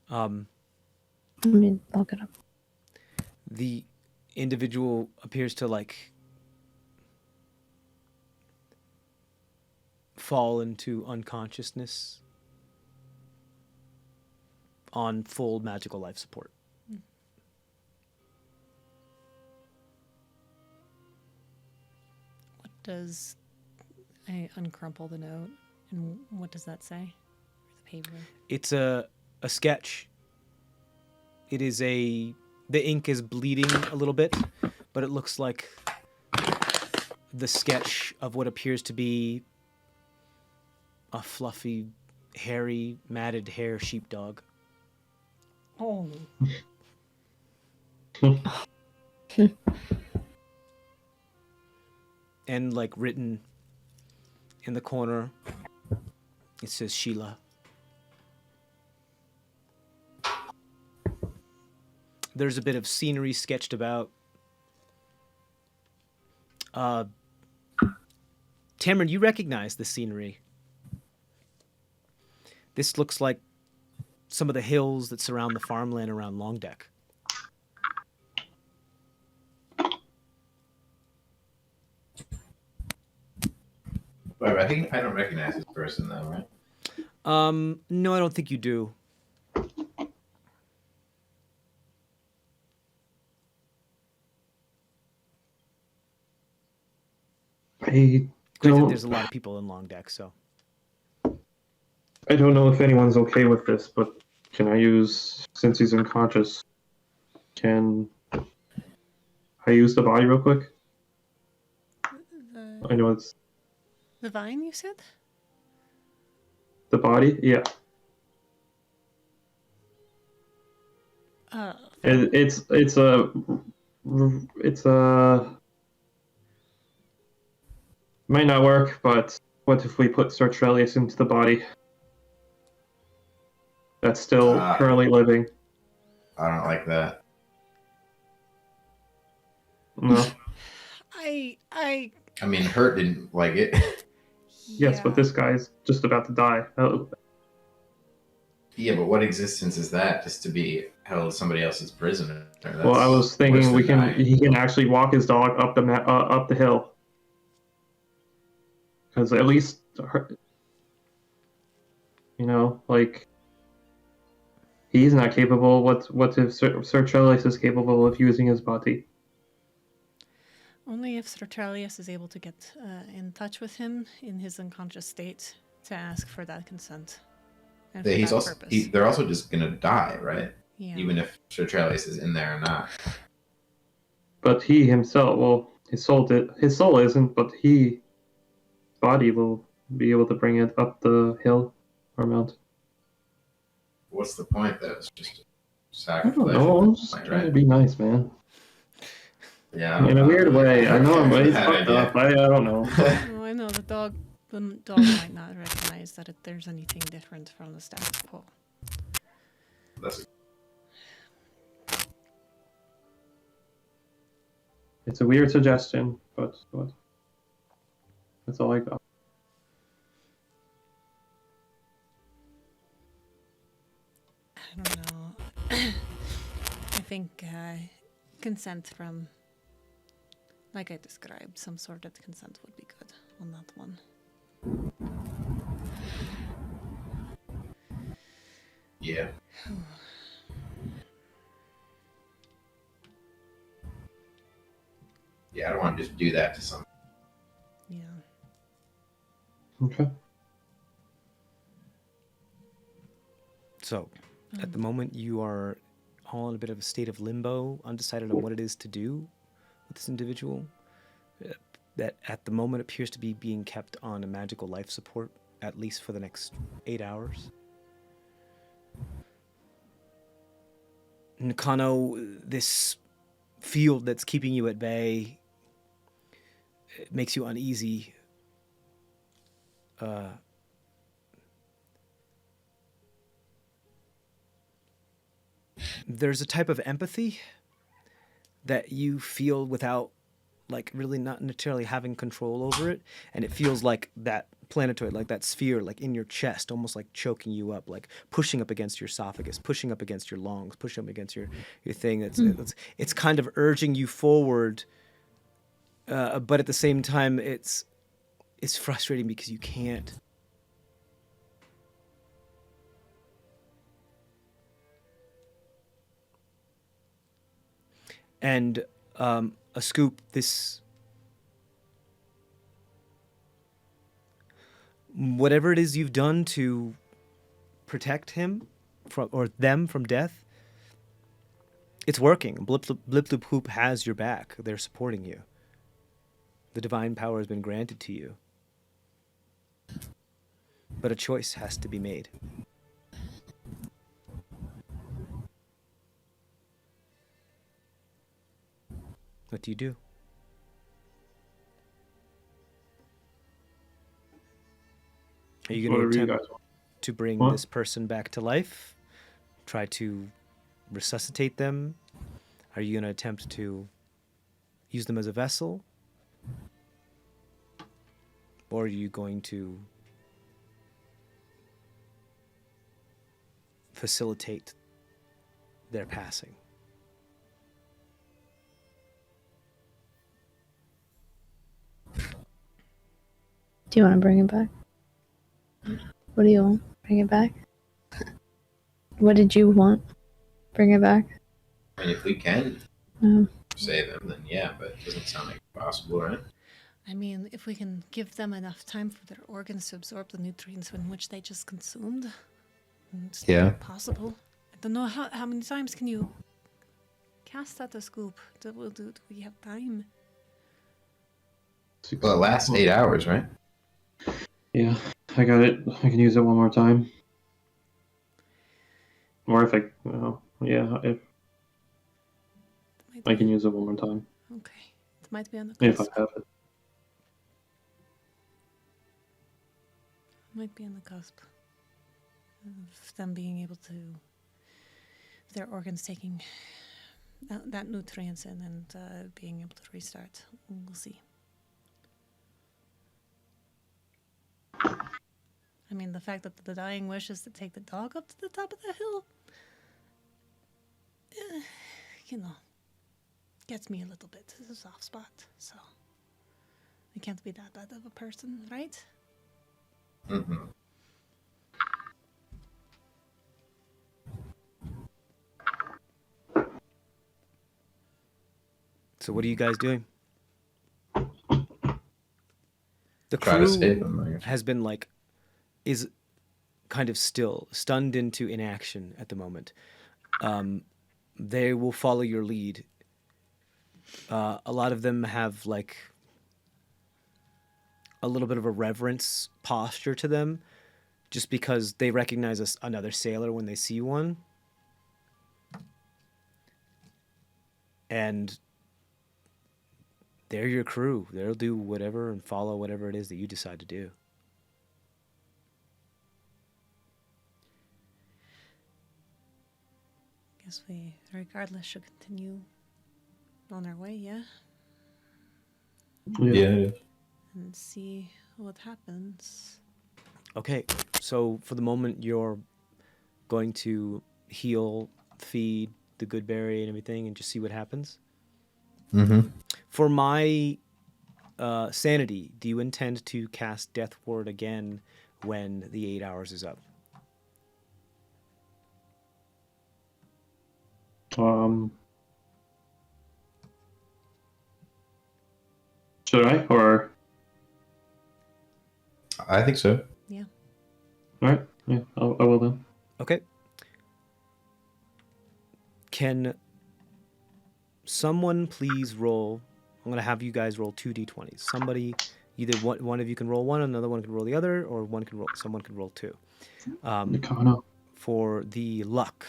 Um, Let me look it up. the individual appears to like fall into unconsciousness on full magical life support. What does I uncrumple the note, and what does that say? The paper. It's a sketch. It is the ink is bleeding a little bit, but it looks like the sketch of what appears to be a fluffy, hairy, matted hair sheepdog. Oh. And like written in the corner, it says Sheila. There's a bit of scenery sketched about. Tamron, you recognize the scenery. This looks like some of the hills that surround the farmland around Longdeck. But I think I don't recognize this person though, right? No, I don't think you do. I Granted, don't. there's a lot of people in Longdeck, so. I don't know if anyone's okay with this, but can I use, since he's unconscious, can I use the body real quick? I know it's The vine, you said? the body. Yeah, it's a might not work, but what if we put Sir Trellius into the body that's still currently living? I don't like that. No. I mean, Hurt didn't like it. Yes, but this guy's just about to die. Yeah, but what existence is that? Just to be held as somebody else's prisoner? Well, I was thinking he can actually walk his dog up the hill, because at least like he's not capable. What if Sir Trellius is capable of using his body? Only if Sir Trellius is able to get in touch with him in his unconscious state to ask for that consent. And for He's that also purpose. they're also just gonna die, right? Yeah. Even if Sir Trellius is in there or not. But he himself, well, his soul isn't, but his body will be able to bring it up the hill or mountain. What's the point? That it's just I don't sacrifice. know. I'm just trying to be nice, man. Yeah. In a weird way. I know he's Bad fucked idea. up. I don't know. Oh, I know the dog might not recognize that there's anything different from the status quo. That's It's a weird suggestion, but that's all I got. I don't know. I think consent from, like I described, some sort of consent would be good on that one. yeah. Yeah, I don't want to just do that to someone. Yeah. Okay. So, at the moment, you are all in a bit of a state of limbo, undecided on what it is to do with this individual. That at the moment appears to be being kept on a magical life support, at least for the next 8 hours. Nakano, this field that's keeping you at bay it makes you uneasy. There's a type of empathy that you feel without, like, really not necessarily having control over it, and it feels like that planetoid, like that sphere, like in your chest, almost like choking you up, like pushing up against your esophagus, pushing up against your lungs, pushing up against your thing. It's kind of urging you forward, but at the same time, it's frustrating because you can't. And Ascoop, this, whatever it is you've done to protect him from, or them from death, it's working. Blip Loop Hoop has your back. They're supporting you. The divine power has been granted to you. But a choice has to be made. What do you do? Are you going to attempt to bring this person back to life? Try to resuscitate them? Are you going to attempt to use them as a vessel? Or are you going to facilitate their passing? Do you want to bring it back? What do you want? Bring it back? What did you want? Bring it back? I mean, if we can save them, then yeah, but it doesn't sound like possible, right? I mean, if we can give them enough time for their organs to absorb the nutrients in which they just consumed, it's Yeah. possible. I don't know how many times can you cast that Ascoop? Do we have time? Well, it lasts 8 hours, right? Yeah, I got it. I can use it one more time. Or if if I can use it one more time. Okay, it might be on the If cusp. I have it. Might be on the cusp of them being able to, their organs taking that nutrients in and being able to restart. We'll see. I mean, the fact that the dying wish is to take the dog up to the top of the hill, gets me a little bit. It's a soft spot, so I can't be that bad of a person, right? Mm-hmm. So what are you guys doing? The Try to crew save them, I guess. has been is kind of still, stunned into inaction at the moment. They will follow your lead. A lot of them have a little bit of a reverence posture to them, just because they recognize another sailor when they see one. And they're your crew. They'll do whatever and follow whatever it is that you decide to do. Guess we, regardless, should continue on our way, yeah? Yeah. And see what happens. Okay, so for the moment, you're going to heal, feed the good berry and everything, and just see what happens. Mm-hmm. For my sanity, do you intend to cast Death Ward again when the 8 hours is up? Should I? Or I think so. Yeah. alright, yeah, I will then. Okay. Can someone please roll? I'm going to have you guys roll 2d20s. Somebody, either one of you can roll one, another one can roll the other, or someone can roll two. Nakano. For the luck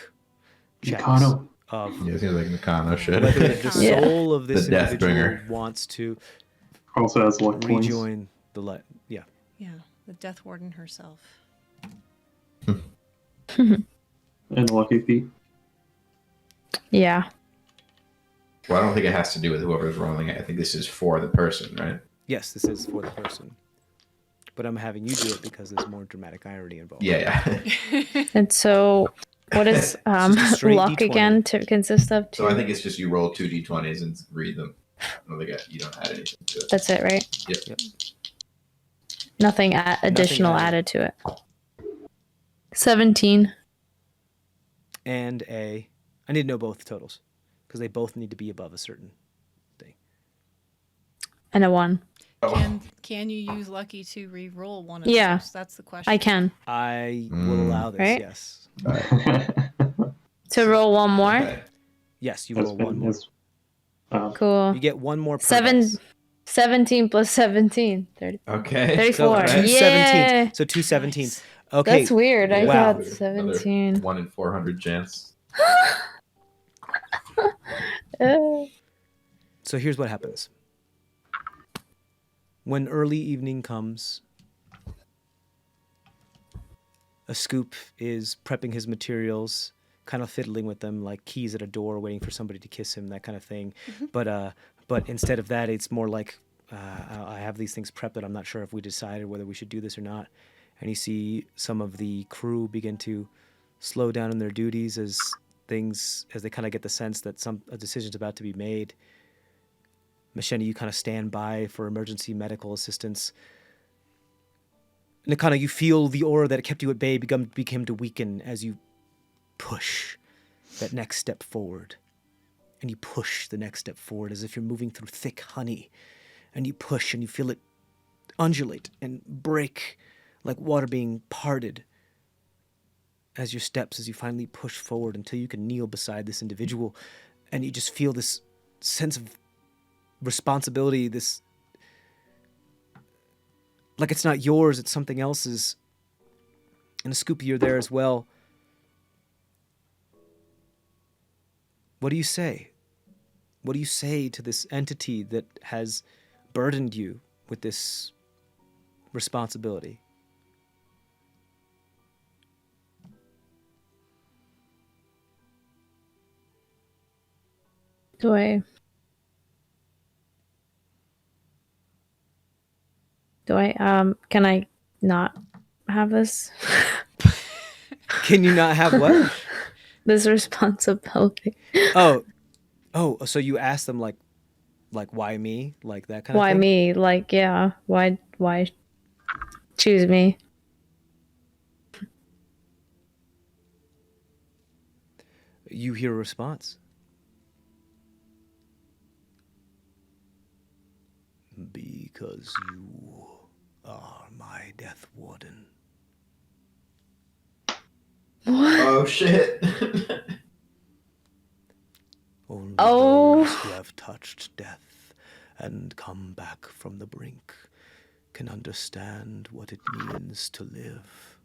checks Nakano. of Yeah, it seems like Nakano shit. whether the Yeah. soul of this The individual Deathbringer. wants to Also has luck points. rejoin the light. Yeah. Yeah, the Death Warden herself. And lucky feet. Yeah. Well, I don't think it has to do with whoever's rolling it. I think this is for the person, right? Yes, this is for the person. But I'm having you do it because there's more dramatic irony involved. Yeah. And so, what is just a straight luck D20. again to consist of? So I think it's just you roll 2d20s and read them. I don't think you don't add anything to it. That's it, right? Yep. Nothing additional added. added to it. 17. And I need to know both totals because they both need to be above a certain thing. And a 1. Can you use lucky to re-roll one of Yeah. those? That's the question. I can. I will allow this. Right? Yes. To roll one more? Okay. Yes, you That's roll one more. Cool. You get one more. Per dice. 17 plus 17. 30. Okay. 34. So two Yeah. 17s. So two 17s. Nice. Okay. That's weird. I Wow. got 17. 1 in 400 chance. So here's what happens. When early evening comes, Ascoop is prepping his materials, kind of fiddling with them, like keys at a door, waiting for somebody to kiss him, that kind of thing. But instead of that, it's more like I have these things prepped that I'm not sure if we decided whether we should do this or not. And you see some of the crew begin to slow down in their duties as they kind of get the sense that a decision's about to be made. Machete, you kind of stand by for emergency medical assistance. Nakana, you feel the aura that kept you at bay begin to weaken as you push that next step forward. And you push the next step forward as if you're moving through thick honey. And you push and you feel it undulate and break like water being parted as you finally push forward until you can kneel beside this individual. And you just feel this sense of responsibility, this like it's not yours, it's something else's. And Ascoop, you're there as well. What do you say? What do you say to this entity that has burdened you with this responsibility? Can I not have this? Can you not have what? This responsibility. Oh, so you asked them like why me? Like that kind of thing? Why me? Like, yeah. Why choose me? You hear a response. Because you are my Death Warden. Oh, shit. Only Oh. those who have touched death and come back from the brink can understand what it means to live.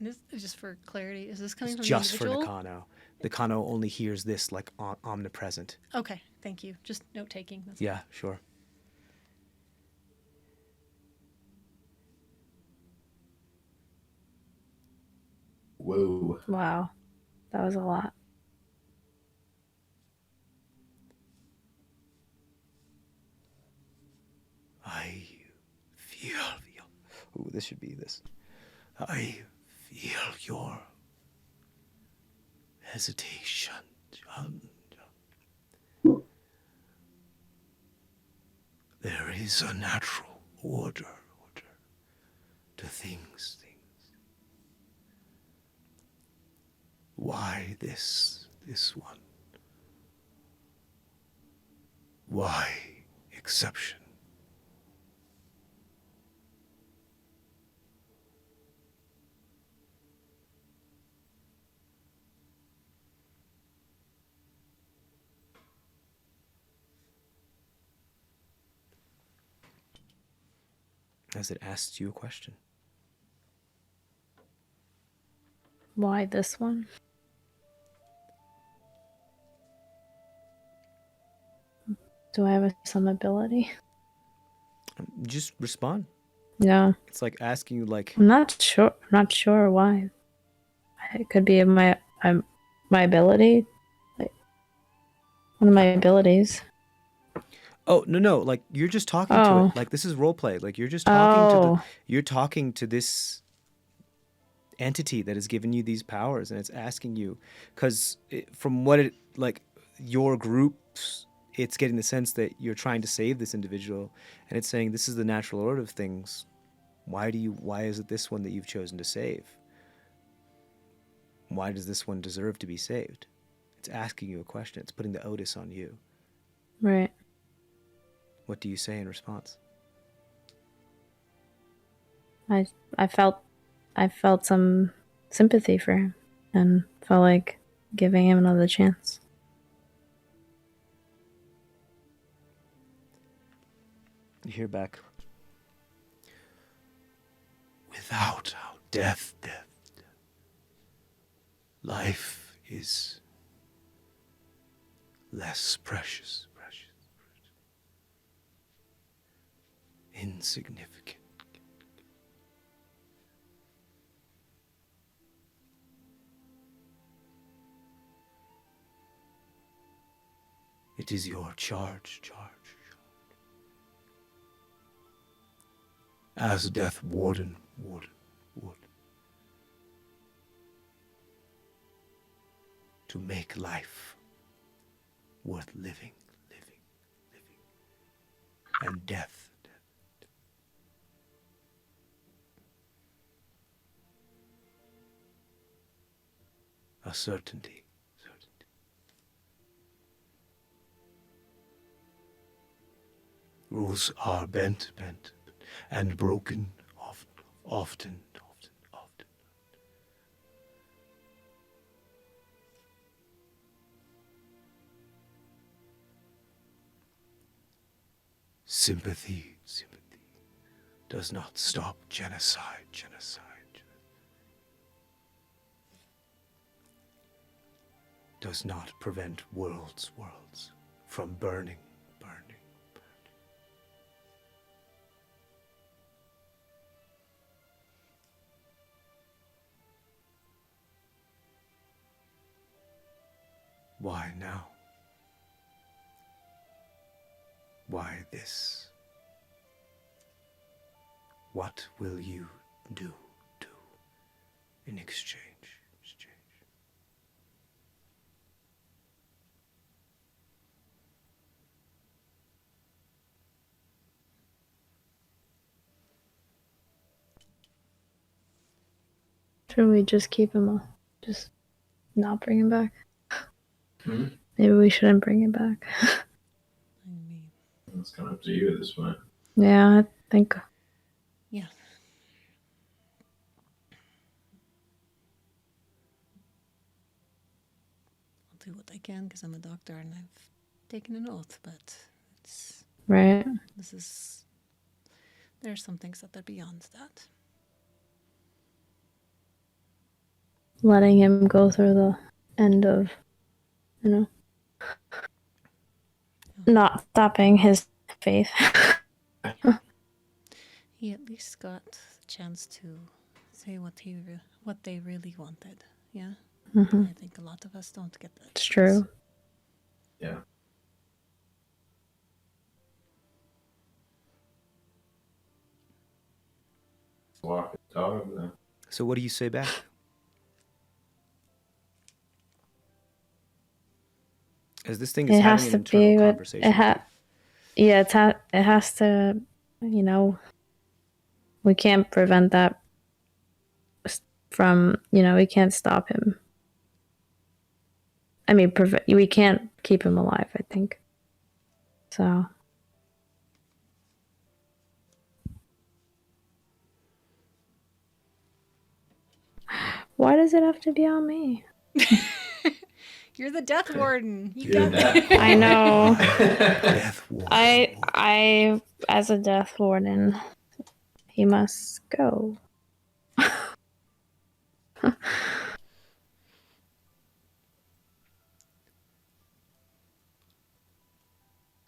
This, just for clarity, is this coming It's from just the for individual? Nakano. Nakano only hears this like omnipresent. Okay, thank you. Just note taking. That's Yeah, sure. Whoa. Wow. That was a lot. I feel. Ooh, this should be this. I feel your hesitation. There is a natural order to things. Why this one? Why exception? As it asks you a question. Why this one? Do I have some ability? Just respond. Yeah. It's like asking you, like, I'm not sure. I'm not sure why. It could be my ability, like one of my abilities. oh no, like you're just talking to Oh. it. Like this is role play. Like you're just talking to the. Oh. You're talking to this entity that has given you these powers, and it's asking you, because from what it like your groups, it's getting the sense that you're trying to save this individual, and it's saying this is the natural order of things. Why is it this one that you've chosen to save? Why does this one deserve to be saved? It's asking you a question. It's putting the onus on you. Right. What do you say in response? I felt some sympathy for him and felt like giving him another chance. You hear back. Without death, life is less precious, insignificant. It is your charge. As Death Warden. To make life worth living. And death. A certainty. Rules are bent, and broken often. Sympathy does not stop genocide. Does not prevent worlds from burning. Why now? Why this? What will you do in exchange? Should we just keep him? Just not bring him back? Hmm? Maybe we shouldn't bring him back. I mean, It's kind of up to you at this point. Yeah, I think. yeah. I'll do what I can because I'm a doctor and I've taken an oath, but it's Right. there are some things that are beyond that. Letting him go through the end of, not stopping his faith. He at least got the chance to say what they really wanted. Yeah, Mm-hmm. I think a lot of us don't get that. It's chance. true. Yeah. Walk the dog then. So what do you say back? As this thing is It having has an to internal be what conversation. it has to. We can't prevent that from. We can't stop him. I mean, we can't keep him alive. I think. So. Why does it have to be on me? You're the Death Warden. You You're got that. that. I know. Death Warden. I, as a Death Warden, he must go.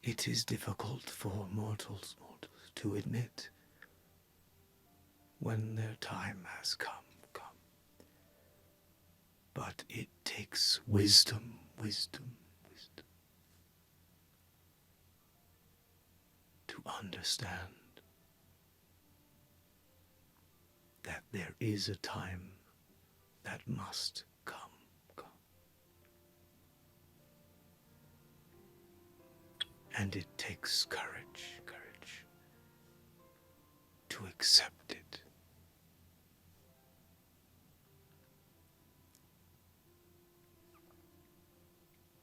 It is difficult for mortals to admit when their time has come. But it takes wisdom to understand that there is a time that must come. And it takes courage to accept it.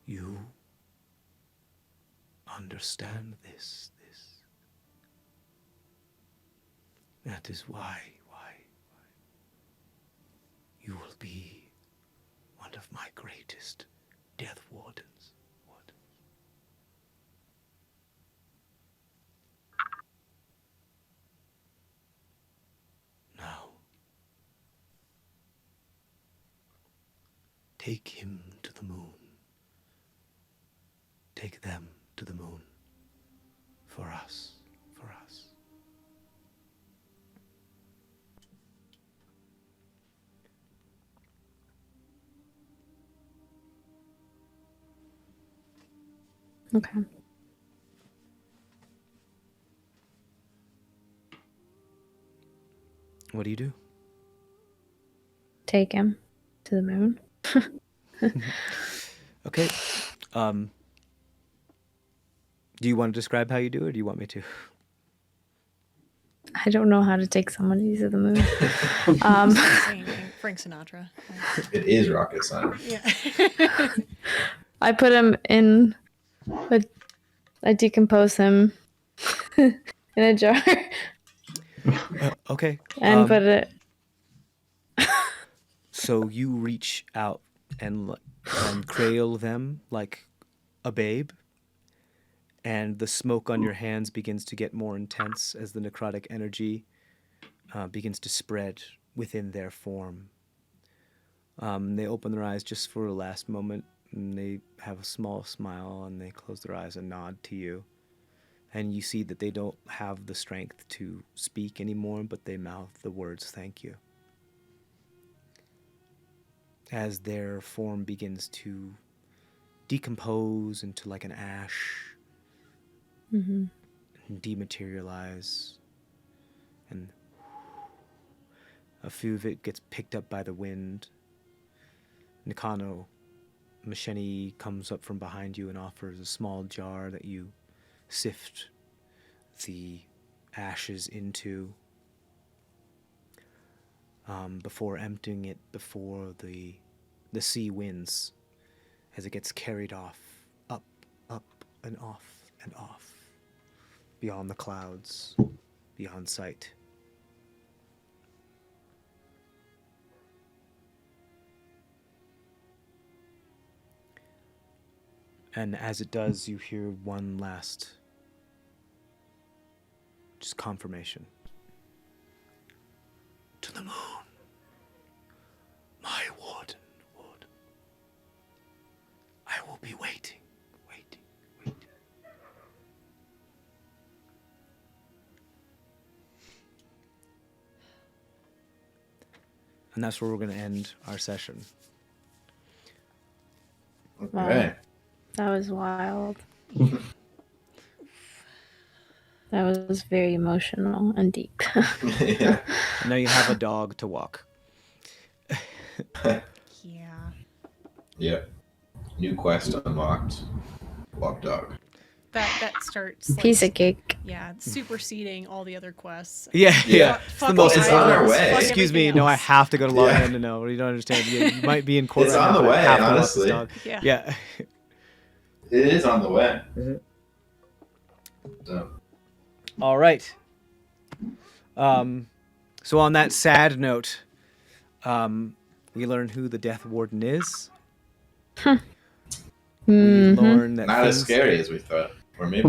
You understand this. That is why you will be one of my greatest death wardens. Now, take him to the moon. Take them to the moon. For us. Okay. What do you do? Take him to the moon. Okay. Do you want to describe how you do it, or do you want me to? I don't know how to take somebody to the moon. Saying Frank Sinatra. It is rocket science. Yeah. I put him in. I decompose him in a jar Okay. and put it. So you reach out and cradle them like a babe, and the smoke on your hands begins to get more intense as the necrotic energy begins to spread within their form. They open their eyes just for a last moment, and they have a small smile, and they close their eyes and nod to you. And you see that they don't have the strength to speak anymore, but they mouth the words, "Thank you." As their form begins to decompose into like an ash, Mm-hmm. and dematerialize, and a few of it gets picked up by the wind. Nikano Masheni comes up from behind you and offers a small jar that you sift the ashes into before emptying it before the sea winds as it gets carried off, up and off and off, beyond the clouds, beyond sight. And as it does, you hear one last just confirmation. To the moon. My warden. I will be waiting. And that's where we're going to end our session. Okay. That was wild. That was very emotional and deep. Yeah. Now you have a dog to walk. Yeah. Yep. New quest unlocked. Walk dog. That starts like, Piece of cake. yeah, superseding all the other quests. Yeah. Yeah. It's Fuck the most it's Islands, on our important. way. fuck Excuse me, everything no, I else. have to go to log Yeah. in to know. You don't understand. You might be in court It's right on now, the but I way, have to walk this honestly. dog. Yeah. Yeah. It is on the way. So, All right. So on that sad note, we learn who the Death Warden is. We learn that not as things- scary as we thought. Or maybe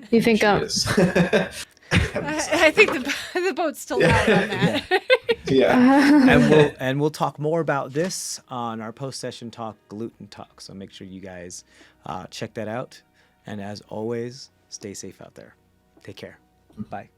You think she I'm is. I think the boat's still out on that. Yeah. and we'll talk more about this on our post-session talk, Gluten Talk. So make sure you guys check that out. And as always, stay safe out there. Take care. Bye.